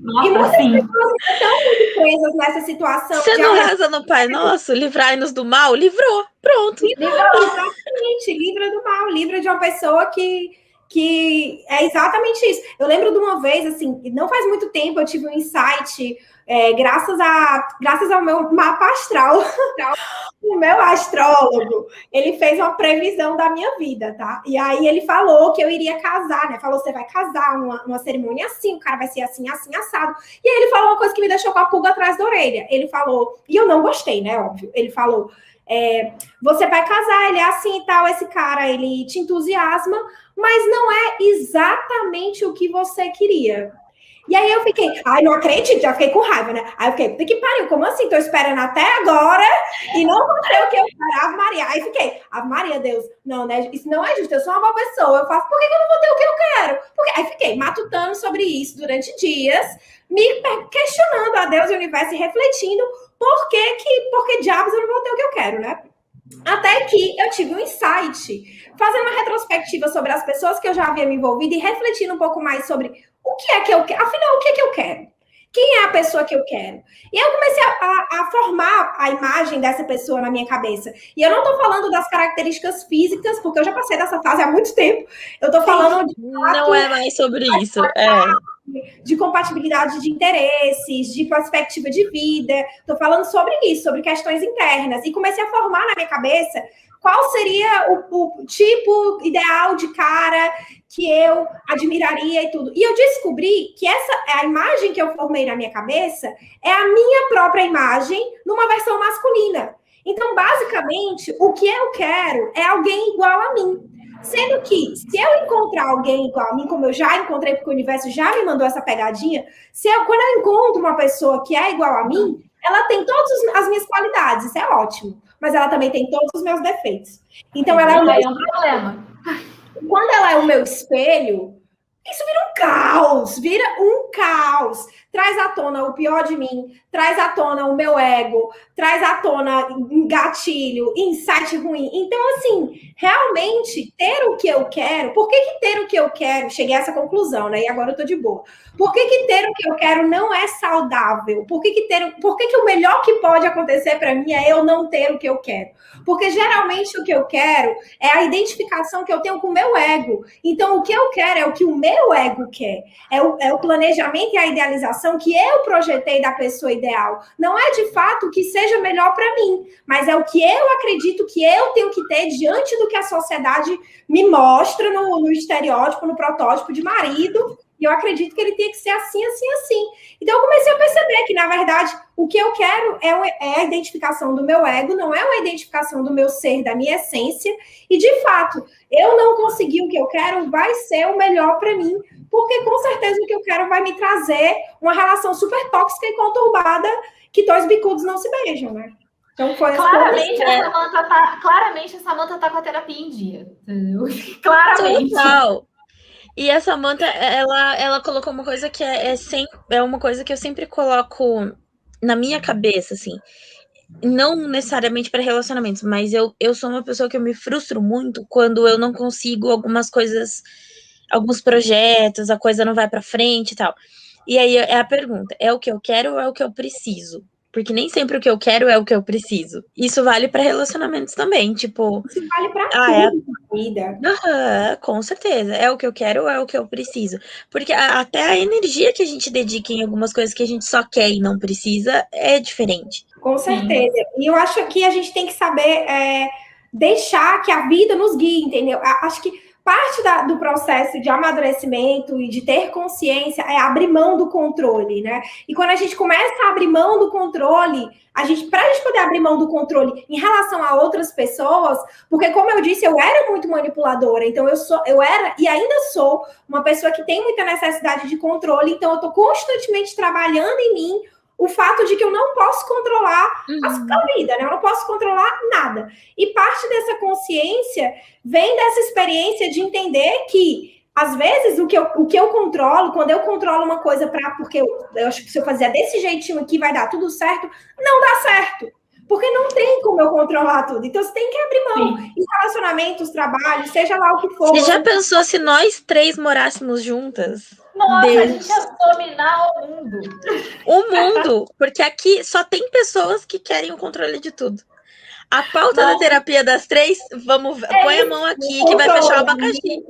Speaker 3: Nossa, e muitas pessoas estão muito presas nessa situação.
Speaker 2: Você não reza no Pai Nosso, livrai-nos do mal? Livrou, pronto.
Speaker 3: Livrou, exatamente, livra do mal, livra de uma pessoa que é exatamente isso. Eu lembro de uma vez, assim, não faz muito tempo, eu tive um insight, graças ao meu mapa astral. O meu astrólogo, ele fez uma previsão da minha vida, tá? E aí ele falou que eu iria casar, né? Falou, você vai casar, uma cerimônia assim, o cara vai ser assim, assim, assado. E aí ele falou uma coisa que me deixou com a pulga atrás da orelha. Ele falou, e eu não gostei, né? Óbvio. Ele falou, você vai casar, ele é assim e tal, esse cara, ele te entusiasma, mas não é exatamente o que você queria. E aí eu fiquei, não acredito, já fiquei com raiva, né? Aí eu fiquei, puta que pariu, como assim? Tô esperando até agora e não aconteceu o que eu quero, Ave Maria. Aí fiquei, Ave Maria, Deus, não, né? Isso não é justo, eu sou uma boa pessoa, eu faço, por que eu não vou ter o que eu quero? Aí fiquei matutando sobre isso durante dias, me questionando a Deus e o universo e refletindo por que diabos eu não vou ter o que eu quero, né? Até que eu tive um insight, fazendo uma retrospectiva sobre as pessoas que eu já havia me envolvido e refletindo um pouco mais sobre o que é que eu quero, afinal, o que é que eu quero? Quem é a pessoa que eu quero? E aí eu comecei a formar a imagem dessa pessoa na minha cabeça. E eu não tô falando das características físicas, porque eu já passei dessa fase há muito tempo. Eu tô falando de fato,
Speaker 2: não é mais sobre isso,
Speaker 3: de compatibilidade de interesses, de perspectiva de vida. Tô falando sobre isso, sobre questões internas. E comecei a formar na minha cabeça qual seria o tipo ideal de cara que eu admiraria e tudo. E eu descobri que a imagem que eu formei na minha cabeça é a minha própria imagem numa versão masculina. Então, basicamente, o que eu quero é alguém igual a mim. Sendo que, se eu encontrar alguém igual a mim, como eu já encontrei, porque o universo já me mandou essa pegadinha, quando eu encontro uma pessoa que é igual a mim, ela tem todas as minhas qualidades, isso é ótimo. Mas ela também tem todos os meus defeitos. Então, ela é um problema. Quando ela é o meu espelho, Isso vira um caos. Traz à tona o pior de mim, traz à tona o meu ego, traz à tona gatilho, insight ruim. Então, assim, realmente, ter o que eu quero, por que ter o que eu quero? Cheguei a essa conclusão, né? E agora eu tô de boa. Por que ter o que eu quero não é saudável? Por que o melhor que pode acontecer para mim é eu não ter o que eu quero? Porque geralmente o que eu quero é a identificação que eu tenho com o meu ego. Então, o que eu quero é o que o meu ego quer. É o planejamento e a idealização que eu projetei da pessoa ideal. Não é de fato o que seja melhor para mim, mas é o que eu acredito que eu tenho que ter diante do que a sociedade me mostra no estereótipo, no protótipo de marido. E eu acredito que ele tem que ser assim, assim, assim. Então, eu comecei a perceber que, na verdade, o que eu quero é a identificação do meu ego, não é uma identificação do meu ser, da minha essência. E, de fato, eu não conseguir o que eu quero, vai ser o melhor para mim, porque, com certeza, o que eu quero vai me trazer uma relação super tóxica e conturbada, que dois bicudos não se beijam, né? Então, foi
Speaker 1: claramente a Samantha tá com a terapia em dia, entendeu? Claramente.
Speaker 2: Total. E a Samantha, ela colocou uma coisa que é uma coisa que eu sempre coloco na minha cabeça, assim. Não necessariamente para relacionamentos, mas eu sou uma pessoa que eu me frustro muito quando eu não consigo algumas coisas, alguns projetos, a coisa não vai para frente e tal. E aí é a pergunta, é o que eu quero ou é o que eu preciso? Porque nem sempre o que eu quero é o que eu preciso. Isso vale para relacionamentos também, tipo...
Speaker 3: Isso vale para tudo na vida.
Speaker 2: Com certeza. É o que eu quero ou é o que eu preciso? Porque até a energia que a gente dedica em algumas coisas que a gente só quer e não precisa é diferente.
Speaker 3: Com certeza. E eu acho que a gente tem que saber deixar que a vida nos guie, entendeu? Acho que parte do processo de amadurecimento e de ter consciência é abrir mão do controle, né? E quando a gente começa a abrir mão do controle, para a gente poder abrir mão do controle em relação a outras pessoas, porque, como eu disse, eu era muito manipuladora, então eu era e ainda sou uma pessoa que tem muita necessidade de controle, então eu estou constantemente trabalhando em mim o fato de que eu não posso controlar a vida, né? Eu não posso controlar nada. E parte dessa consciência vem dessa experiência de entender que, às vezes, o que eu controlo, quando eu controlo uma coisa porque eu acho que se eu fizer desse jeitinho aqui vai dar tudo certo, não dá certo. Porque não tem como eu controlar tudo. Então, você tem que abrir mão. Em relacionamentos, trabalho, seja lá o que for.
Speaker 2: Você já pensou se nós três morássemos juntas?
Speaker 1: Nossa, Deus. A gente ia dominar o mundo.
Speaker 2: O mundo. Porque aqui só tem pessoas que querem o controle de tudo. A pauta da terapia das três, põe a mão aqui que vai fechar o abacaxi.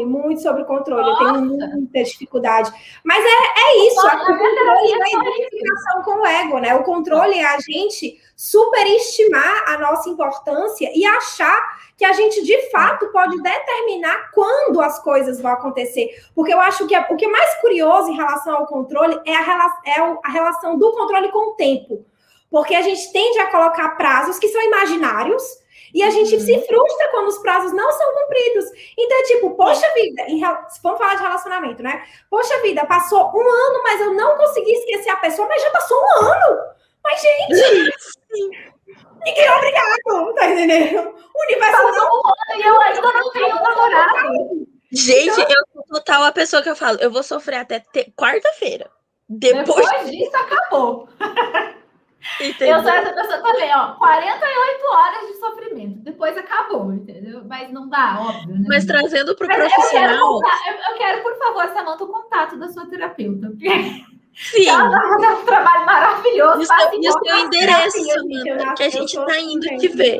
Speaker 3: Muito sobre controle. Nossa. Eu tenho muita dificuldade. Mas é isso. A controle é a identificação com o ego, né? O controle é a gente superestimar a nossa importância e achar que a gente, de fato, pode determinar quando as coisas vão acontecer. Porque eu acho que o que é mais curioso em relação ao controle é a relação do controle com o tempo. Porque a gente tende a colocar prazos que são imaginários e a gente se frustra quando os prazos não são cumpridos. Então, tipo, poxa vida, vamos falar de relacionamento, né? Poxa vida, passou um ano, mas eu não consegui esquecer a pessoa, mas já passou um ano. Mas, gente, ninguém é obrigado, tá entendendo? O universo
Speaker 1: não... um ano e eu ainda não tenho namorado.
Speaker 2: Gente, eu sou total a pessoa que eu falo, eu vou sofrer até quarta-feira. Depois
Speaker 1: disso, acabou.
Speaker 2: Entendeu?
Speaker 1: Eu sou essa pessoa também, ó. 48 horas de sofrimento. Depois acabou, entendeu? Mas não dá, óbvio. Né?
Speaker 2: Mas trazendo para o profissional.
Speaker 1: Eu quero, por favor, Samantha, o contato da sua terapeuta.
Speaker 2: Sim.
Speaker 1: Ela tá fazendo um trabalho maravilhoso.
Speaker 2: E o seu endereço, Samantha, que a gente tá indo te ver.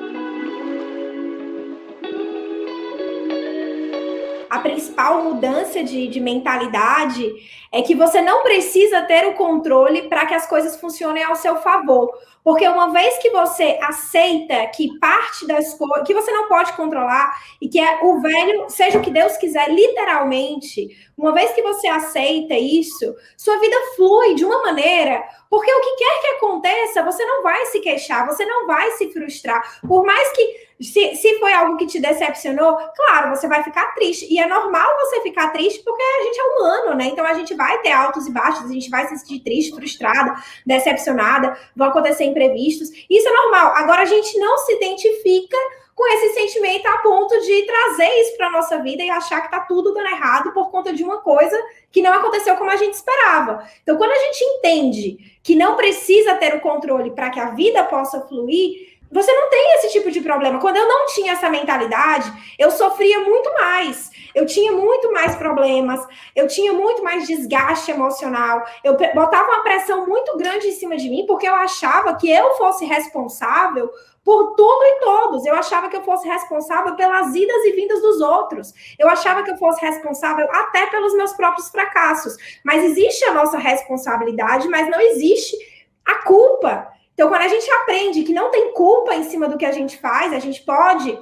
Speaker 3: A principal mudança de mentalidade é que você não precisa ter o controle para que as coisas funcionem ao seu favor. Porque uma vez que você aceita que parte das coisas, que você não pode controlar, e que é o velho, seja o que Deus quiser, literalmente, uma vez que você aceita isso, sua vida flui de uma maneira, porque o que quer que aconteça, você não vai se queixar, você não vai se frustrar. Por mais que, se foi algo que te decepcionou, claro, você vai ficar triste. E é normal você ficar triste, porque a gente é humano, né? Então a gente vai ter altos e baixos, a gente vai se sentir triste, frustrada, decepcionada, vão acontecer imprevistos. Isso é normal. Agora, a gente não se identifica com esse sentimento a ponto de trazer isso para a nossa vida e achar que está tudo dando errado por conta de uma coisa que não aconteceu como a gente esperava. Então, quando a gente entende que não precisa ter o controle para que a vida possa fluir, você não tem esse tipo de problema. Quando eu não tinha essa mentalidade, eu sofria muito mais. Eu tinha muito mais problemas, eu tinha muito mais desgaste emocional. Eu botava uma pressão muito grande em cima de mim, porque eu achava que eu fosse responsável por tudo e todos. Eu achava que eu fosse responsável pelas idas e vindas dos outros. Eu achava que eu fosse responsável até pelos meus próprios fracassos. Mas existe a nossa responsabilidade, mas não existe a culpa. Então, quando a gente aprende que não tem culpa em cima do que a gente faz, a gente pode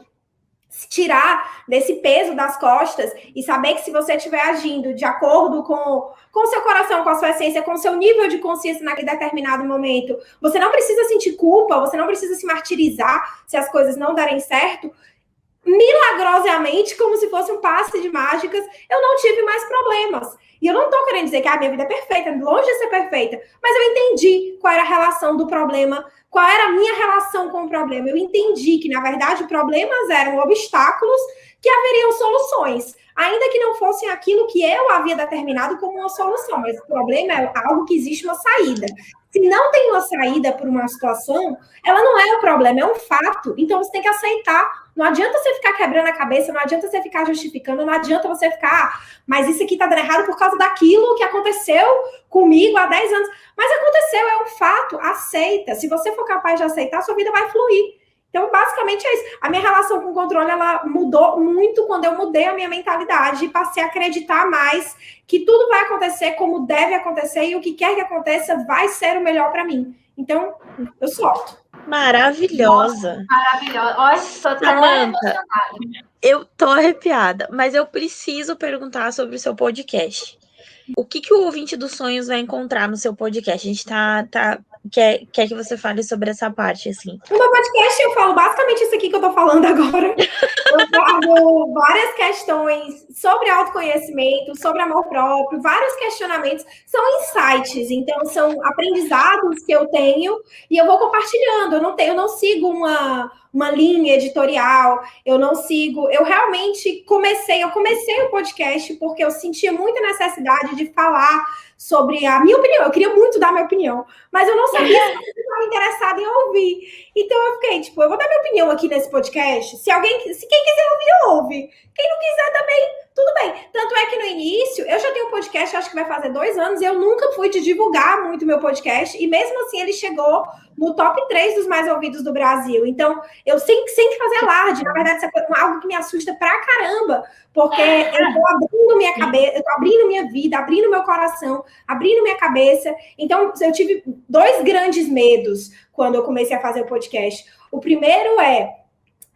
Speaker 3: se tirar desse peso das costas e saber que se você estiver agindo de acordo com o seu coração, com a sua essência, com o seu nível de consciência naquele determinado momento, você não precisa sentir culpa, você não precisa se martirizar se as coisas não derem certo. Milagrosamente, como se fosse um passe de mágicas, eu não tive mais problemas. E eu não estou querendo dizer que a minha vida é perfeita, longe de ser perfeita, mas eu entendi qual era a relação do problema, qual era a minha relação com o problema. Eu entendi que, na verdade, problemas eram obstáculos que haveriam soluções, ainda que não fossem aquilo que eu havia determinado como uma solução, mas o problema é algo que existe uma saída. Se não tem uma saída por uma situação, ela não é um problema, é um fato. Então, você tem que aceitar. Não adianta você ficar quebrando a cabeça, não adianta você ficar justificando, não adianta você ficar, mas isso aqui tá dando errado por causa daquilo que aconteceu comigo há 10 anos. Mas aconteceu, é um fato, aceita. Se você for capaz de aceitar, sua vida vai fluir. Então, basicamente é isso. A minha relação com o controle, ela mudou muito quando eu mudei a minha mentalidade e passei a acreditar mais que tudo vai acontecer como deve acontecer e o que quer que aconteça vai ser o melhor para mim. Então, eu solto.
Speaker 2: Maravilhosa.
Speaker 1: Maravilhosa. Olha, tô
Speaker 2: Samantha, eu tô arrepiada, mas eu preciso perguntar sobre o seu podcast. O que o ouvinte dos sonhos vai encontrar no seu podcast? A gente quer que você fale sobre essa parte, assim.
Speaker 3: No meu podcast eu falo basicamente isso aqui que eu tô falando agora. Eu trago várias questões sobre autoconhecimento, sobre amor próprio, vários questionamentos. São insights, então são aprendizados que eu tenho e eu vou compartilhando. Eu não sigo uma linha editorial, eu não sigo... Eu realmente comecei o podcast porque eu sentia muita necessidade de falar sobre a minha opinião. Eu queria muito dar minha opinião, mas eu não sabia se você estava interessado em ouvir. Então eu fiquei, eu vou dar minha opinião aqui nesse podcast. Se quem quiser ouvir, ouve. Quem não quiser também, tudo bem. Tanto é que no início, eu já tenho um podcast, acho que vai fazer 2 anos, e eu nunca fui de divulgar muito meu podcast, e mesmo assim ele chegou no top 3 dos mais ouvidos do Brasil. Então, eu sem fazer alarde. Na verdade, isso é algo que me assusta pra caramba, porque eu tô abrindo minha cabeça, eu tô abrindo minha vida, abrindo meu coração, abrindo minha cabeça. Então, eu tive 2 grandes medos quando eu comecei a fazer o podcast. O primeiro é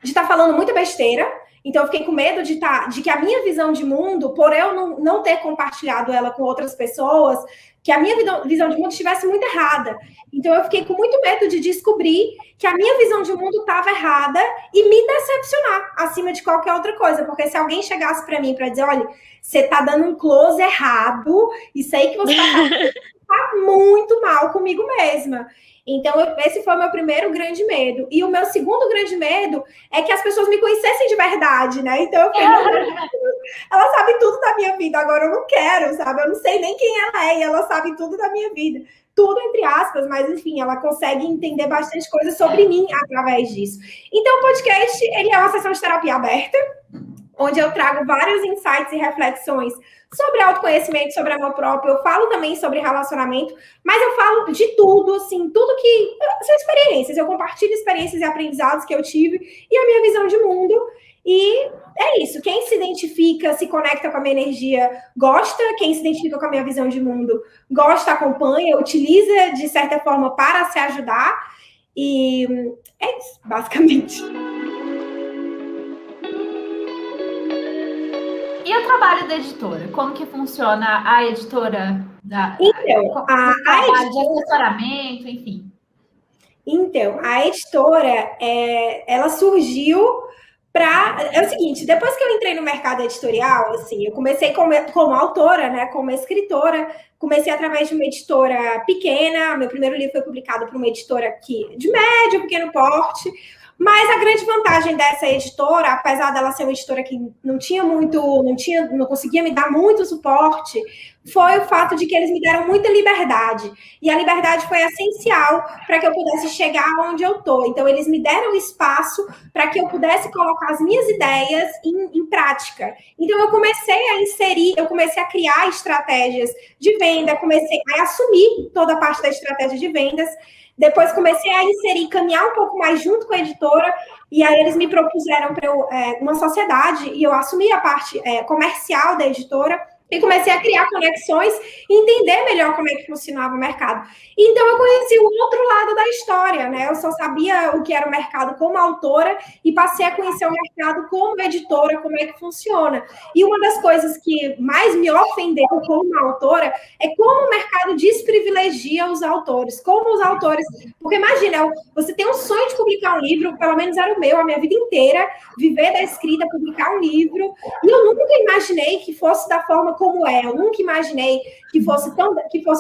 Speaker 3: de estar falando muita besteira. Então, eu fiquei com medo de que a minha visão de mundo, por eu não ter compartilhado ela com outras pessoas, que a minha visão de mundo estivesse muito errada. Então, eu fiquei com muito medo de descobrir que a minha visão de mundo estava errada e me decepcionar acima de qualquer outra coisa. Porque se alguém chegasse para mim para dizer, olha, você está dando um close errado, isso aí que você está fazendo está muito mal comigo mesma. Então, esse foi o meu primeiro grande medo. E o meu segundo grande medo é que as pessoas me conhecessem de verdade, né? Então, eu fiquei, ela sabe tudo da minha vida, agora eu não quero, sabe? Eu não sei nem quem ela é, e ela sabe tudo da minha vida. Tudo entre aspas, mas enfim, ela consegue entender bastante coisa sobre mim através disso. Então, o podcast, ele é uma sessão de terapia aberta, onde eu trago vários insights e reflexões sobre autoconhecimento, sobre amor próprio. Eu falo também sobre relacionamento, mas eu falo de tudo, assim, tudo que... São experiências, eu compartilho experiências e aprendizados que eu tive e a minha visão de mundo. E é isso, quem se identifica, se conecta com a minha energia, gosta. Quem se identifica com a minha visão de mundo, gosta, acompanha, utiliza, de certa forma, para se ajudar. E é isso, basicamente.
Speaker 1: E o trabalho da editora? Como que funciona a editora?
Speaker 3: Então,
Speaker 1: trabalho de assessoramento, enfim.
Speaker 3: Então, a editora, ela surgiu para... É o seguinte, depois que eu entrei no mercado editorial, assim, eu comecei como autora, né, como escritora, comecei através de uma editora pequena, meu primeiro livro foi publicado por uma editora aqui de médio, pequeno porte, Mas a grande vantagem dessa editora, apesar dela ser uma editora que não conseguia me dar muito suporte, foi o fato de que eles me deram muita liberdade. E a liberdade foi essencial para que eu pudesse chegar onde eu estou. Então, eles me deram espaço para que eu pudesse colocar as minhas ideias em prática. Então, eu comecei a criar estratégias de venda, comecei a assumir toda a parte da estratégia de vendas. Depois comecei a caminhar um pouco mais junto com a editora, e aí eles me propuseram para uma sociedade, e eu assumi a parte comercial da editora, e comecei a criar conexões e entender melhor como é que funcionava o mercado. Então, eu conheci o outro lado da história, né? Eu só sabia o que era o mercado como autora e passei a conhecer o mercado como editora, como é que funciona. E uma das coisas que mais me ofendeu como autora é como o mercado desprivilegia os autores, como os autores... Porque imagina, você tem um sonho de publicar um livro, pelo menos era o meu, a minha vida inteira, viver da escrita, publicar um livro, e eu nunca imaginei que fosse da forma como é. Eu nunca imaginei que fosse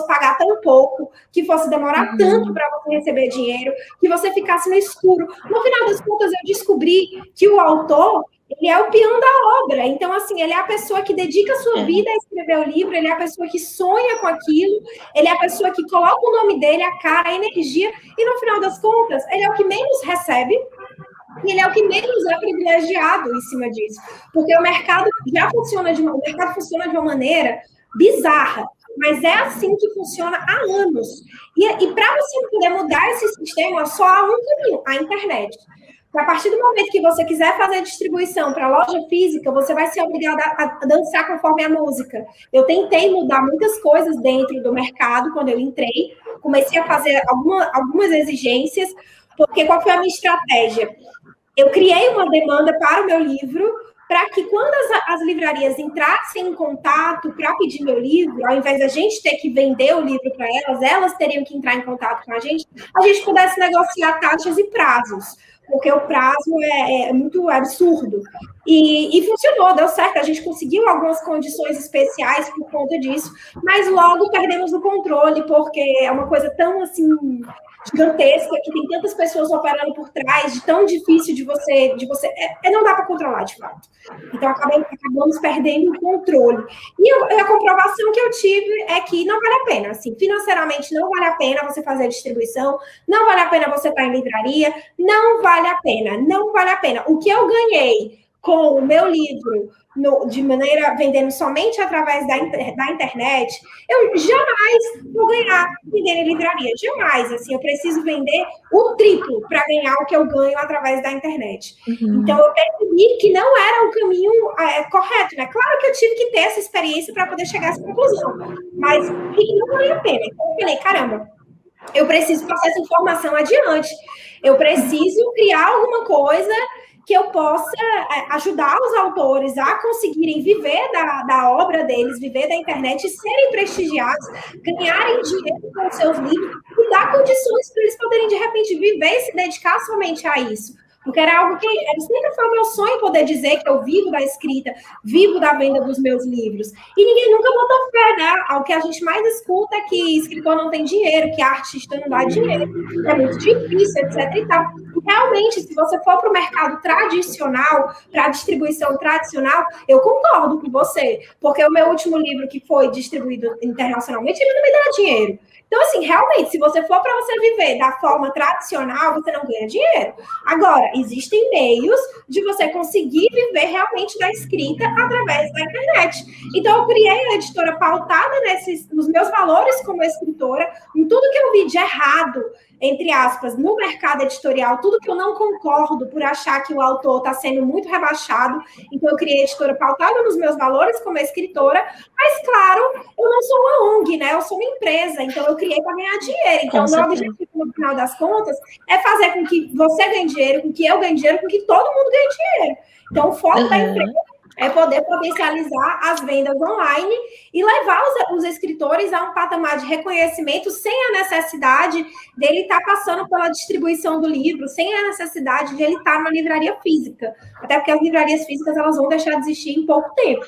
Speaker 3: pagar tão pouco, que fosse demorar tanto para você receber dinheiro, que você ficasse no escuro. No final das contas, eu descobri que o autor, ele é o peão da obra. Então, assim, ele é a pessoa que dedica a sua vida a escrever o livro, ele é a pessoa que sonha com aquilo, ele é a pessoa que coloca o nome dele, a cara, a energia, e no final das contas, ele é o que menos recebe, e ele é o que menos é privilegiado em cima disso. Porque o mercado funciona de uma maneira bizarra, mas é assim que funciona há anos. E para você poder mudar esse sistema, só há um caminho, a internet. A partir do momento que você quiser fazer distribuição para loja física, você vai ser obrigada a dançar conforme a música. Eu tentei mudar muitas coisas dentro do mercado quando eu entrei, comecei a fazer algumas exigências, porque qual foi a minha estratégia? Eu criei uma demanda para o meu livro, para que quando as livrarias entrassem em contato para pedir meu livro, ao invés da gente ter que vender o livro para elas teriam que entrar em contato com a gente pudesse negociar taxas e prazos, porque o prazo é muito absurdo. E funcionou, deu certo, a gente conseguiu algumas condições especiais por conta disso, mas logo perdemos o controle, porque é uma coisa tão, assim, gigantesca, que tem tantas pessoas operando por trás, de tão difícil de você não dá para controlar, de fato. Então, acabamos perdendo o controle. E a comprovação que eu tive é que não vale a pena, assim, financeiramente não vale a pena você fazer a distribuição, não vale a pena você estar em livraria, não vale a pena. O que eu ganhei com o meu livro, de maneira vendendo somente através da internet, eu jamais vou ganhar vendendo em livraria, jamais. Assim, eu preciso vender o triplo para ganhar o que eu ganho através da internet. Então, eu percebi que não era o caminho correto, né? Claro que eu tive que ter essa experiência para poder chegar a essa conclusão, mas que não valia a pena. Então, eu falei, caramba, eu preciso passar essa informação adiante. Eu preciso criar alguma coisa que eu possa ajudar os autores a conseguirem viver da obra deles, viver da internet, serem prestigiados, ganharem dinheiro com os seus livros e dar condições para eles poderem, de repente, viver e se dedicar somente a isso. Porque era algo que sempre foi o meu sonho poder dizer que eu vivo da escrita, vivo da venda dos meus livros. E ninguém nunca botou fé, né? O que a gente mais escuta é que escritor não tem dinheiro, que artista não dá dinheiro, é muito difícil, etc. e tal. E realmente, se você for para o mercado tradicional, para a distribuição tradicional, eu concordo com você. Porque o meu último livro que foi distribuído internacionalmente, ele não me dá dinheiro. Então, assim, realmente, se você for para você viver da forma tradicional, você não ganha dinheiro. Agora, existem meios de você conseguir viver realmente da escrita através da internet. Então, eu criei a editora pautada nos meus valores como escritora, em tudo que eu vi de errado, entre aspas, no mercado editorial, tudo que eu não concordo por achar que o autor está sendo muito rebaixado. Então, eu criei a editora pautada nos meus valores como escritora, mas, claro, eu não sou uma ONG, né? Eu sou uma empresa, então eu criei para ganhar dinheiro. Então, o meu objetivo, no final das contas, é fazer com que você ganhe dinheiro, com que eu ganhe dinheiro, com que todo mundo ganhe dinheiro. Então, o foco da empresa é poder potencializar as vendas online e levar os escritores a um patamar de reconhecimento sem a necessidade dele estar passando pela distribuição do livro, sem a necessidade de ele estar numa livraria física. Até porque as livrarias físicas elas vão deixar de existir em pouco tempo.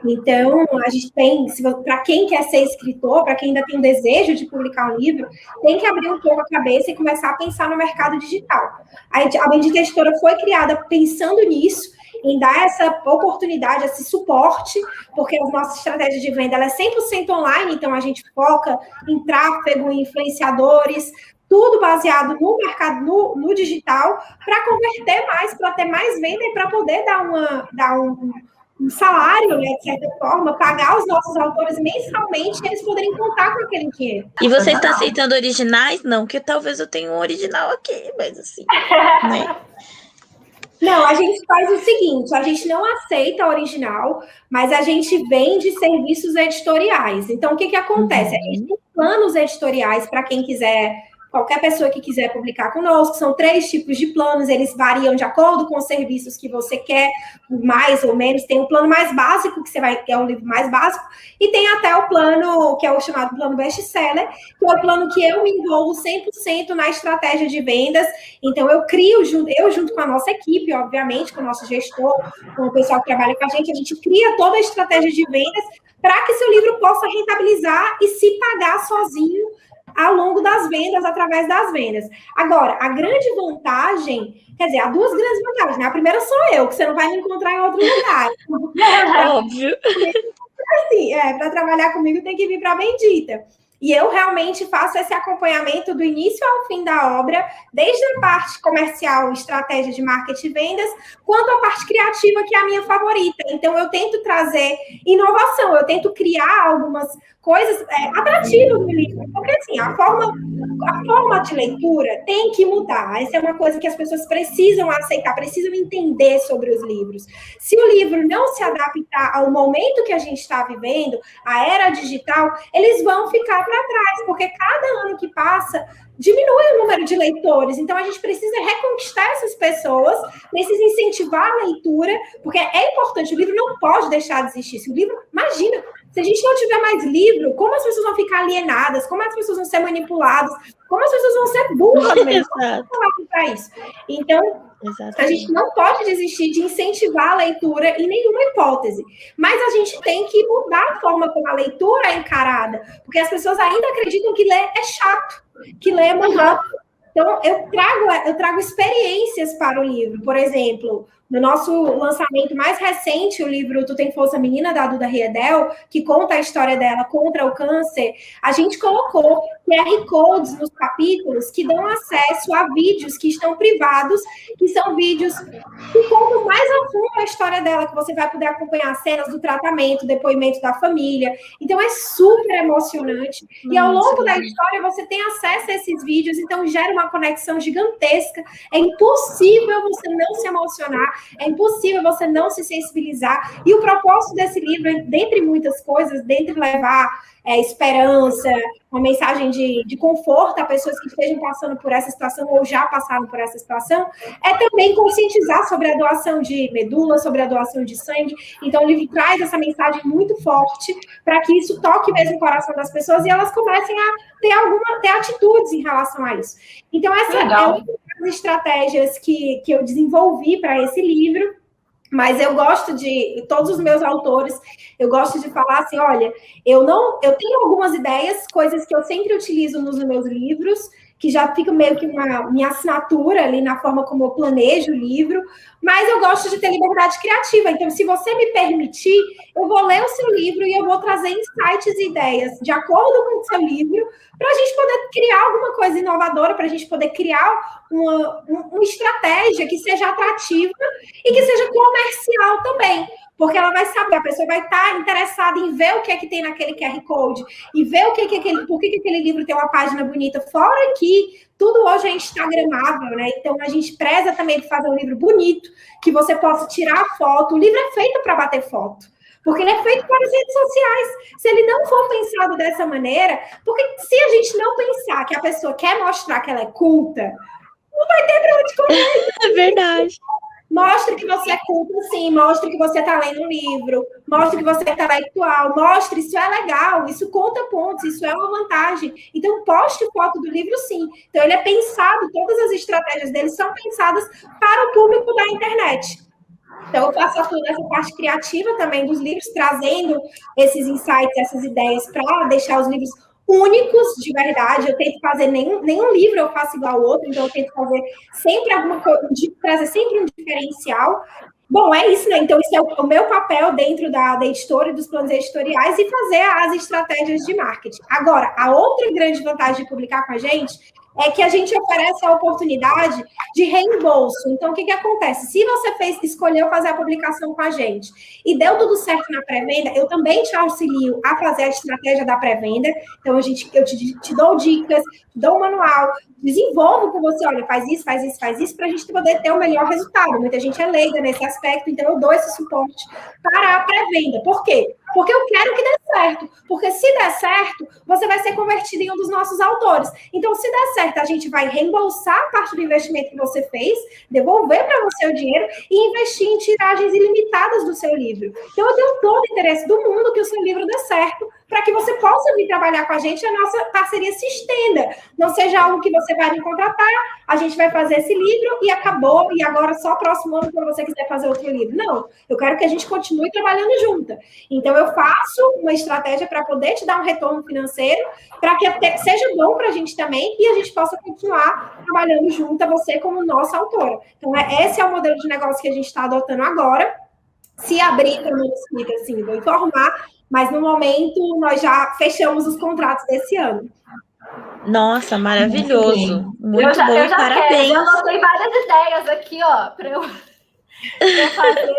Speaker 3: Então, a gente tem, para quem quer ser escritor, para quem ainda tem o desejo de publicar um livro, tem que abrir um pouco a cabeça e começar a pensar no mercado digital. A Bendita Editora foi criada pensando nisso, em dar essa oportunidade, esse suporte, porque a nossa estratégia de venda ela é 100% online, então a gente foca em tráfego, em influenciadores, tudo baseado no mercado, no digital, para converter mais, para ter mais venda e para poder dar um salário, né, de certa forma, pagar os nossos autores mensalmente e eles poderem contar com aquele dinheiro.
Speaker 2: E você está aceitando originais? Não, que talvez eu tenha um original aqui, mas assim, né?
Speaker 3: Não, a gente faz o seguinte, a gente não aceita original, mas a gente vende serviços editoriais. Então, o que acontece? A gente tem planos editoriais para quem quiser, qualquer pessoa que quiser publicar conosco, são 3 tipos de planos, eles variam de acordo com os serviços que você quer, mais ou menos. Tem o plano mais básico, que é um livro mais básico, e tem até o plano, que é o chamado plano best-seller, que é o plano que eu me envolvo 100% na estratégia de vendas. Então, eu junto com a nossa equipe, obviamente, com o nosso gestor, com o pessoal que trabalha com a gente cria toda a estratégia de vendas para que seu livro possa rentabilizar e se pagar sozinho ao longo das vendas, através das vendas. Agora, a grande vantagem, quer dizer, há 2 grandes vantagens, né? A primeira sou eu, que você não vai me encontrar em outro lugar.
Speaker 2: Óbvio.
Speaker 3: Assim, para trabalhar comigo tem que vir para a Bendita. E eu realmente faço esse acompanhamento do início ao fim da obra, desde a parte comercial, estratégia de marketing e vendas, quanto a parte criativa, que é a minha favorita. Então, eu tento trazer inovação, eu tento criar algumas coisas atrativas no livro, porque assim, a forma de leitura tem que mudar. Essa é uma coisa que as pessoas precisam aceitar, precisam entender sobre os livros. Se o livro não se adaptar ao momento que a gente está vivendo, a era digital, eles vão ficar para trás, porque cada ano que passa diminui o número de leitores. Então, a gente precisa reconquistar essas pessoas, precisa incentivar a leitura, porque é importante, o livro não pode deixar de existir. Se o livro, imagina, se a gente não tiver mais livro, como as pessoas vão ficar alienadas, como as pessoas vão ser manipuladas, como as pessoas vão ser burras mesmo para isso. Então, a gente não pode desistir de incentivar a leitura em nenhuma hipótese. Mas a gente tem que mudar a forma como a leitura é encarada, porque as pessoas ainda acreditam que ler é chato, que ler é muito rápido. Então, eu trago experiências para o livro. Por exemplo, no nosso lançamento mais recente, o livro Tu Tem Força Menina, da Duda Riedel, que conta a história dela contra o câncer, a gente colocou QR Codes nos capítulos que dão acesso a vídeos que estão privados, que são vídeos que contam mais a fundo a história dela, que você vai poder acompanhar cenas do tratamento, depoimento da família. Então, é super emocionante. E ao longo da história, você tem acesso a esses vídeos, então gera uma conexão gigantesca. É impossível você não se emocionar, é impossível você não se sensibilizar. E o propósito desse livro, dentre muitas coisas, dentre levar esperança, uma mensagem de conforto a pessoas que estejam passando por essa situação ou já passaram por essa situação, é também conscientizar sobre a doação de medula, sobre a doação de sangue. Então, o livro traz essa mensagem muito forte para que isso toque mesmo o coração das pessoas e elas comecem a ter atitudes em relação a isso. Então, essa é uma das estratégias que eu desenvolvi para esse livro. Mas eu gosto de, todos os meus autores, eu gosto de falar assim, olha, eu tenho algumas ideias, coisas que eu sempre utilizo nos meus livros, que já fica meio que minha assinatura ali na forma como eu planejo o livro, mas eu gosto de ter liberdade criativa. Então, se você me permitir, eu vou ler o seu livro e eu vou trazer insights e ideias de acordo com o seu livro, para a gente poder criar alguma coisa inovadora, para a gente poder criar uma estratégia que seja atrativa e que seja comercial também. Porque ela vai saber, a pessoa vai estar interessada em ver o que é que tem naquele QR Code e ver por que aquele livro tem uma página bonita. Fora que tudo hoje é instagramável, né? Então, a gente preza também de fazer um livro bonito, que você possa tirar foto. O livro é feito para bater foto, porque ele é feito para as redes sociais. Se ele não for pensado dessa maneira, porque se a gente não pensar que a pessoa quer mostrar que ela é culta, não vai ter para onde correr.
Speaker 2: É verdade.
Speaker 3: Mostre que você é culto, sim. Mostre que você está lendo um livro. Mostre que você é intelectual. Mostre, isso é legal. Isso conta pontos. Isso é uma vantagem. Então, poste foto do livro, sim. Então, ele é pensado, todas as estratégias dele são pensadas para o público da internet. Então, eu faço toda essa parte criativa também dos livros, trazendo esses insights, essas ideias, para deixar os livros únicos de verdade. Eu tento fazer nenhum livro eu faço igual ao outro, então eu tento fazer sempre alguma coisa, trazer sempre um diferencial. Bom, é isso, né? Então, isso é o meu papel dentro da editora e dos planos editoriais e fazer as estratégias de marketing. Agora, a outra grande vantagem de publicar com a gente é que a gente oferece a oportunidade de reembolso. Então, o que acontece? Se você escolheu fazer a publicação com a gente e deu tudo certo na pré-venda, eu também te auxilio a fazer a estratégia da pré-venda. Então, eu te dou dicas, te dou um manual, desenvolvo com você, olha, faz isso, para a gente poder ter o melhor resultado. Muita gente é leiga nesse aspecto, então eu dou esse suporte para a pré-venda. Por quê? Porque eu quero que dê certo. Porque se der certo, você vai ser convertido em um dos nossos autores. Então, se der certo, a gente vai reembolsar a parte do investimento que você fez, devolver para você o dinheiro e investir em tiragens ilimitadas do seu livro. Então, eu tenho todo o interesse do mundo que o seu livro dê certo, para que você possa vir trabalhar com a gente e a nossa parceria se estenda. Não seja algo que você vai me contratar, a gente vai fazer esse livro e acabou, e agora só próximo ano, quando você quiser fazer outro livro. Não, eu quero que a gente continue trabalhando junto. Então, eu faço uma estratégia para poder te dar um retorno financeiro, para que seja bom para a gente também e a gente possa continuar trabalhando junto a você como nossa autora. Então, esse é o modelo de negócio que a gente está adotando agora. Se abrir para o manuscrito, assim, vou informar, mas no momento nós já fechamos os contratos desse ano.
Speaker 2: Nossa, maravilhoso. Muito bom,
Speaker 1: eu já
Speaker 2: parabéns.
Speaker 1: Eu anotei várias ideias aqui, ó, para eu fazer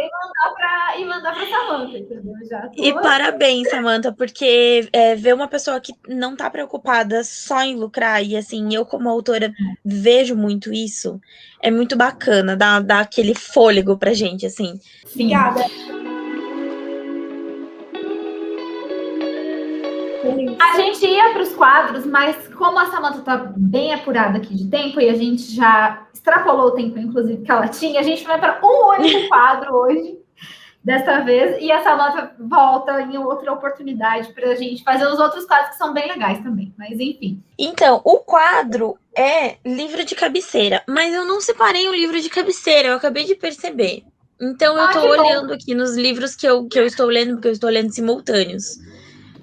Speaker 1: e mandar para Samantha, entendeu?
Speaker 2: E parabéns, Samantha, porque ver uma pessoa que não tá preocupada só em lucrar, e assim, eu como autora vejo muito isso, é muito bacana, dá aquele fôlego pra gente, assim.
Speaker 1: Sim. Obrigada. A gente ia para os quadros, mas como a Samantha está bem apurada aqui de tempo e a gente já extrapolou o tempo, inclusive, que ela tinha, a gente vai para um único quadro hoje, dessa vez, e a Samantha volta em outra oportunidade para a gente fazer os outros quadros que são bem legais também, mas enfim.
Speaker 2: Então, o quadro é livro de cabeceira, mas eu não separei um livro de cabeceira, eu acabei de perceber. Então, eu estou olhando aqui nos livros que eu estou lendo, porque eu estou lendo simultâneos.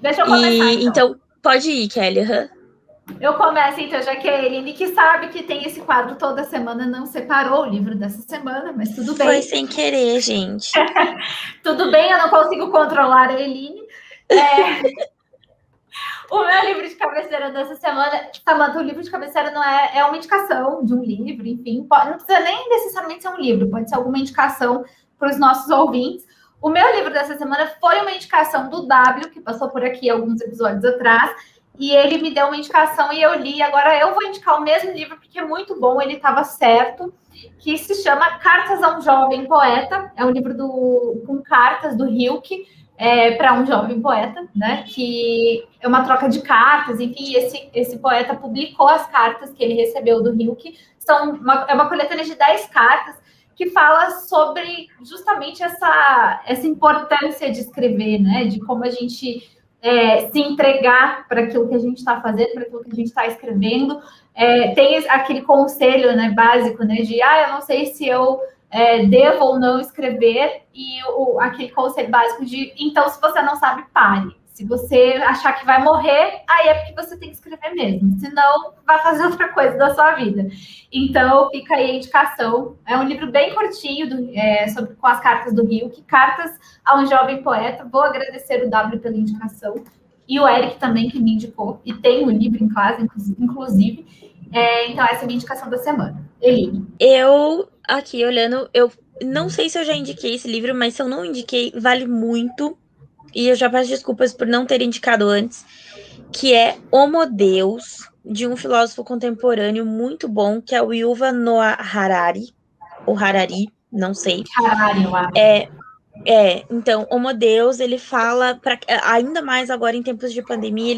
Speaker 1: Deixa eu começar,
Speaker 2: então, pode ir, Kelly.
Speaker 1: Eu começo, então, já que a Eline, que sabe que tem esse quadro toda semana, não separou o livro dessa semana, mas tudo bem.
Speaker 2: Foi sem querer, gente.
Speaker 1: Tudo bem, eu não consigo controlar a Eline. O meu livro de cabeceira dessa semana, Samantha, o livro de cabeceira não é uma indicação de um livro, enfim, não precisa nem necessariamente ser um livro, pode ser alguma indicação para os nossos ouvintes. O meu livro dessa semana foi uma indicação do W, que passou por aqui alguns episódios atrás, e ele me deu uma indicação e eu li. Agora eu vou indicar o mesmo livro, porque é muito bom, ele estava certo, que se chama Cartas a um Jovem Poeta. É um livro com cartas do Hilke para um jovem poeta, né? Que é uma troca de cartas, enfim, esse poeta publicou as cartas que ele recebeu do Hilke. É uma coletânea de 10 cartas, que fala sobre justamente essa importância de escrever, né? De como a gente se entregar para aquilo que a gente está fazendo, para aquilo que a gente está escrevendo. Tem aquele conselho, né, básico, né? De, eu não sei se eu devo ou não escrever, e aquele conselho básico de, então, se você não sabe, pare. Se você achar que vai morrer, aí é porque você tem que escrever mesmo. Senão, vai fazer outra coisa da sua vida. Então, fica aí a indicação. É um livro bem curtinho, com as cartas do Hilke, Cartas a um Jovem Poeta. Vou agradecer o W pela indicação. E o Eric também, que me indicou. E tem o livro em casa, inclusive. Então, essa é a minha indicação da semana. Eline.
Speaker 2: Eu, aqui olhando, eu não sei se eu já indiquei esse livro, mas se eu não indiquei, vale muito. E eu já peço desculpas por não ter indicado antes, que é Homo Deus, de um filósofo contemporâneo muito bom, que é o Yuval Noah Harari, ou Harari, não sei.
Speaker 1: Harari, eu acho.
Speaker 2: Então, Homo Deus, ele fala, ainda mais agora em tempos de pandemia,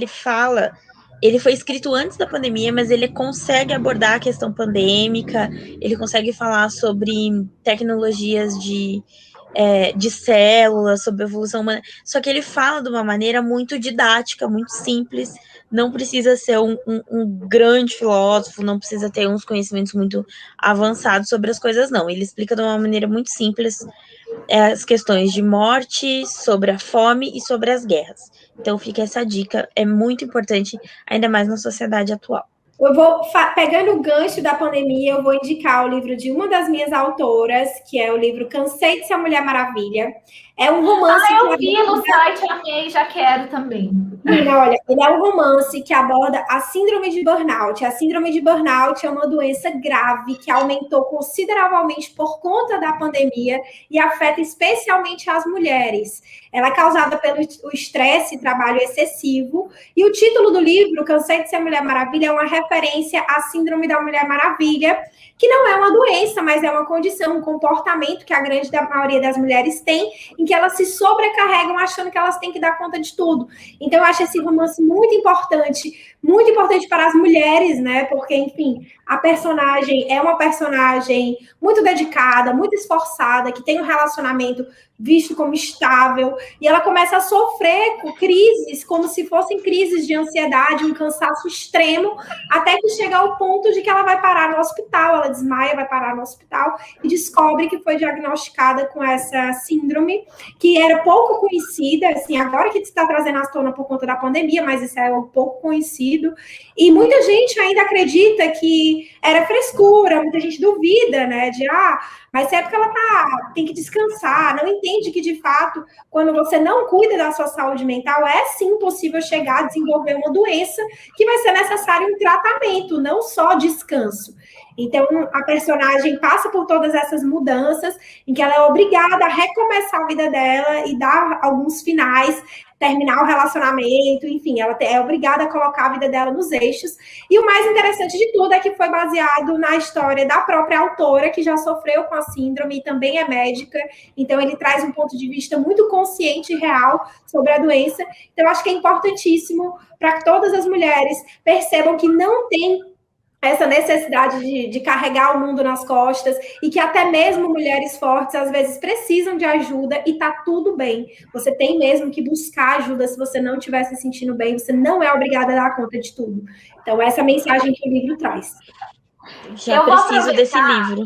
Speaker 2: ele foi escrito antes da pandemia, mas ele consegue abordar a questão pandêmica, ele consegue falar sobre tecnologias de células, sobre a evolução humana, só que ele fala de uma maneira muito didática, muito simples, não precisa ser um grande filósofo, não precisa ter uns conhecimentos muito avançados sobre as coisas, não, ele explica de uma maneira muito simples, as questões de morte, sobre a fome e sobre as guerras. Então fica essa dica, é muito importante, ainda mais na sociedade atual.
Speaker 3: Eu vou, pegando o gancho da pandemia, eu vou indicar o livro de uma das minhas autoras, que é o livro Cansei de Ser Mulher Maravilha. É um romance...
Speaker 1: eu vi no site, amei, já quero também.
Speaker 3: Olha, ele é um romance que aborda a síndrome de burnout. A síndrome de burnout é uma doença grave que aumentou consideravelmente por conta da pandemia e afeta especialmente as mulheres. Ela é causada pelo estresse e trabalho excessivo. E o título do livro, Cansei de Ser Mulher Maravilha, é uma referência à síndrome da Mulher Maravilha, que não é uma doença, mas é uma condição, um comportamento que a grande maioria das mulheres tem, em que elas se sobrecarregam achando que elas têm que dar conta de tudo. Então, eu acho esse romance muito importante para as mulheres, né? Porque, enfim, a personagem é uma personagem muito dedicada, muito esforçada, que tem um relacionamento visto como estável, e ela começa a sofrer com crises, como se fossem crises de ansiedade, um cansaço extremo, até que chega ao ponto de que ela vai parar no hospital, ela desmaia, vai parar no hospital, e descobre que foi diagnosticada com essa síndrome, que era pouco conhecida, assim, agora que está trazendo à tona por conta da pandemia, mas isso é um pouco conhecido, e muita gente ainda acredita que era frescura, muita gente duvida, né, de, mas é porque ela tem que descansar, não entende que, de fato, quando você não cuida da sua saúde mental, é sim possível chegar a desenvolver uma doença que vai ser necessário um tratamento, não só descanso. Então, a personagem passa por todas essas mudanças, em que ela é obrigada a recomeçar a vida dela e dar alguns finais, terminar o relacionamento, enfim, ela é obrigada a colocar a vida dela nos eixos. E o mais interessante de tudo é que foi baseado na história da própria autora, que já sofreu com a síndrome e também é médica. Então, ele traz um ponto de vista muito consciente e real sobre a doença. Então, eu acho que é importantíssimo para que todas as mulheres percebam que não tem essa necessidade de carregar o mundo nas costas, e que até mesmo mulheres fortes, às vezes, precisam de ajuda, e tá tudo bem. Você tem mesmo que buscar ajuda se você não estiver se sentindo bem, você não é obrigada a dar conta de tudo. Então, essa é a mensagem que o livro traz.
Speaker 2: Já preciso desse livro.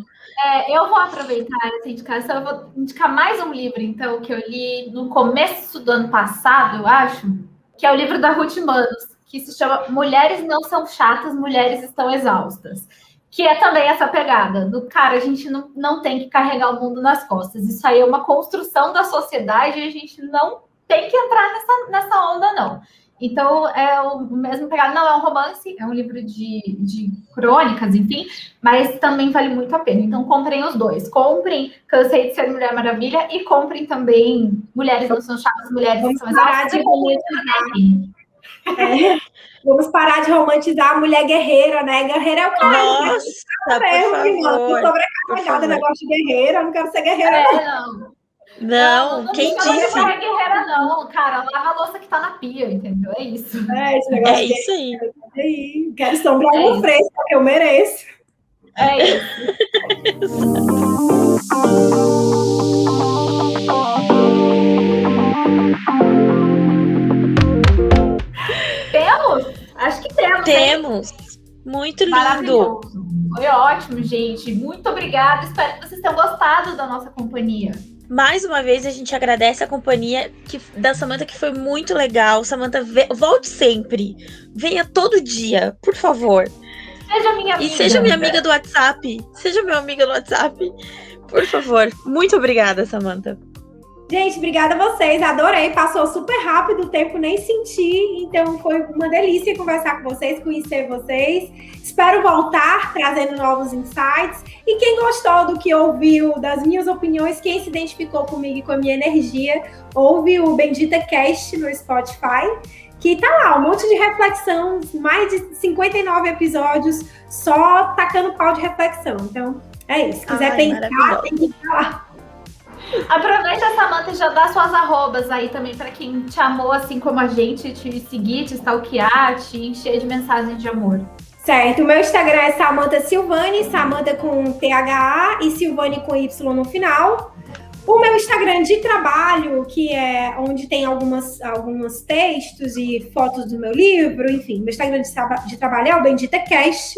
Speaker 1: Eu vou aproveitar essa indicação, eu vou indicar mais um livro, então, que eu li no começo do ano passado, eu acho, que é o livro da Ruth Manos, que se chama Mulheres Não São Chatas, Mulheres Estão Exaustas. Que é também essa pegada do, cara, a gente não tem que carregar o mundo nas costas. Isso aí é uma construção da sociedade e a gente não tem que entrar nessa onda, não. Então, é o mesmo pegado. Não é um romance, é um livro de crônicas, enfim, mas também vale muito a pena. Então, comprem os dois. Comprem Cansei de Ser Mulher Maravilha e comprem também Mulheres Não São Chatas, Mulheres Estão Exaustas.
Speaker 3: Vamos parar de romantizar a mulher guerreira, né? Guerreira é o cara.
Speaker 2: Nossa, por favor.
Speaker 3: Sobrecarregada, negócio de guerreira, eu não quero ser guerreira,
Speaker 2: não, quem disse?
Speaker 1: Não é guerreira, não, cara. Lava a louça que tá na pia, entendeu? É isso.
Speaker 3: Esse negócio
Speaker 2: é isso aí.
Speaker 3: Quero sombrar uma fresca, que eu mereço.
Speaker 1: É isso. Acho que temos.
Speaker 2: Muito lindo.
Speaker 1: Foi ótimo, gente. Muito obrigada. Espero que vocês tenham gostado da nossa companhia.
Speaker 2: Mais uma vez, a gente agradece a companhia da Samantha, que foi muito legal. Samantha, volte sempre. Venha todo dia, por favor.
Speaker 1: Seja minha amiga.
Speaker 2: E seja minha amiga do WhatsApp. Seja minha amiga do WhatsApp. Por favor. Muito obrigada, Samantha.
Speaker 3: Gente, obrigada a vocês, adorei, passou super rápido o tempo, nem senti, então foi uma delícia conversar com vocês, conhecer vocês, espero voltar trazendo novos insights, e quem gostou do que ouviu, das minhas opiniões, quem se identificou comigo e com a minha energia, ouve o Bendita Cast no Spotify, que tá lá, um monte de reflexão, mais de 59 episódios, só tacando pau de reflexão, então é isso, se quiser pensar, tem que estar lá.
Speaker 1: Aproveita, Samantha, e já dá suas arrobas aí também para quem te amou assim como a gente, te seguir, te stalkear, te encher de mensagens de amor.
Speaker 3: Certo, o meu Instagram é Samantha Silvani, Samantha com THA e Silvani com Y no final. O meu Instagram de trabalho, que é onde tem alguns textos e fotos do meu livro, enfim, meu Instagram de trabalho é o Bendita Cast.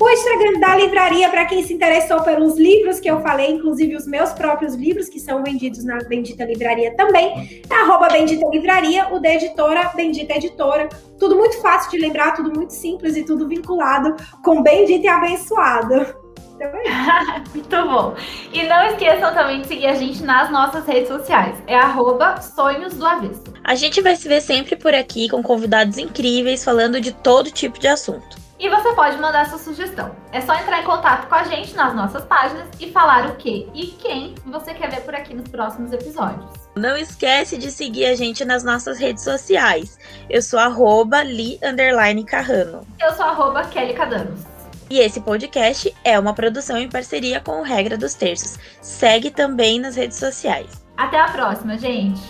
Speaker 3: O Instagram da livraria, para quem se interessou pelos livros que eu falei, inclusive os meus próprios livros, que são vendidos na Bendita Livraria também, é @Bendita Livraria, o da editora, Bendita Editora. Tudo muito fácil de lembrar, tudo muito simples e tudo vinculado com Bendita e Abençoado.
Speaker 1: Muito bom. E não esqueçam também de seguir a gente nas nossas redes sociais. É @sonhosdoavesso.
Speaker 2: A gente vai se ver sempre por aqui com convidados incríveis falando de todo tipo de assunto.
Speaker 1: E você pode mandar sua sugestão. É só entrar em contato com a gente nas nossas páginas e falar o que e quem você quer ver por aqui nos próximos episódios.
Speaker 2: Não esquece de seguir a gente nas nossas redes sociais. Eu sou @Li_Carrano.
Speaker 1: Eu sou @Kelly Cadanos.
Speaker 2: E esse podcast é uma produção em parceria com o Regra dos Terços. Segue também nas redes sociais.
Speaker 1: Até a próxima, gente!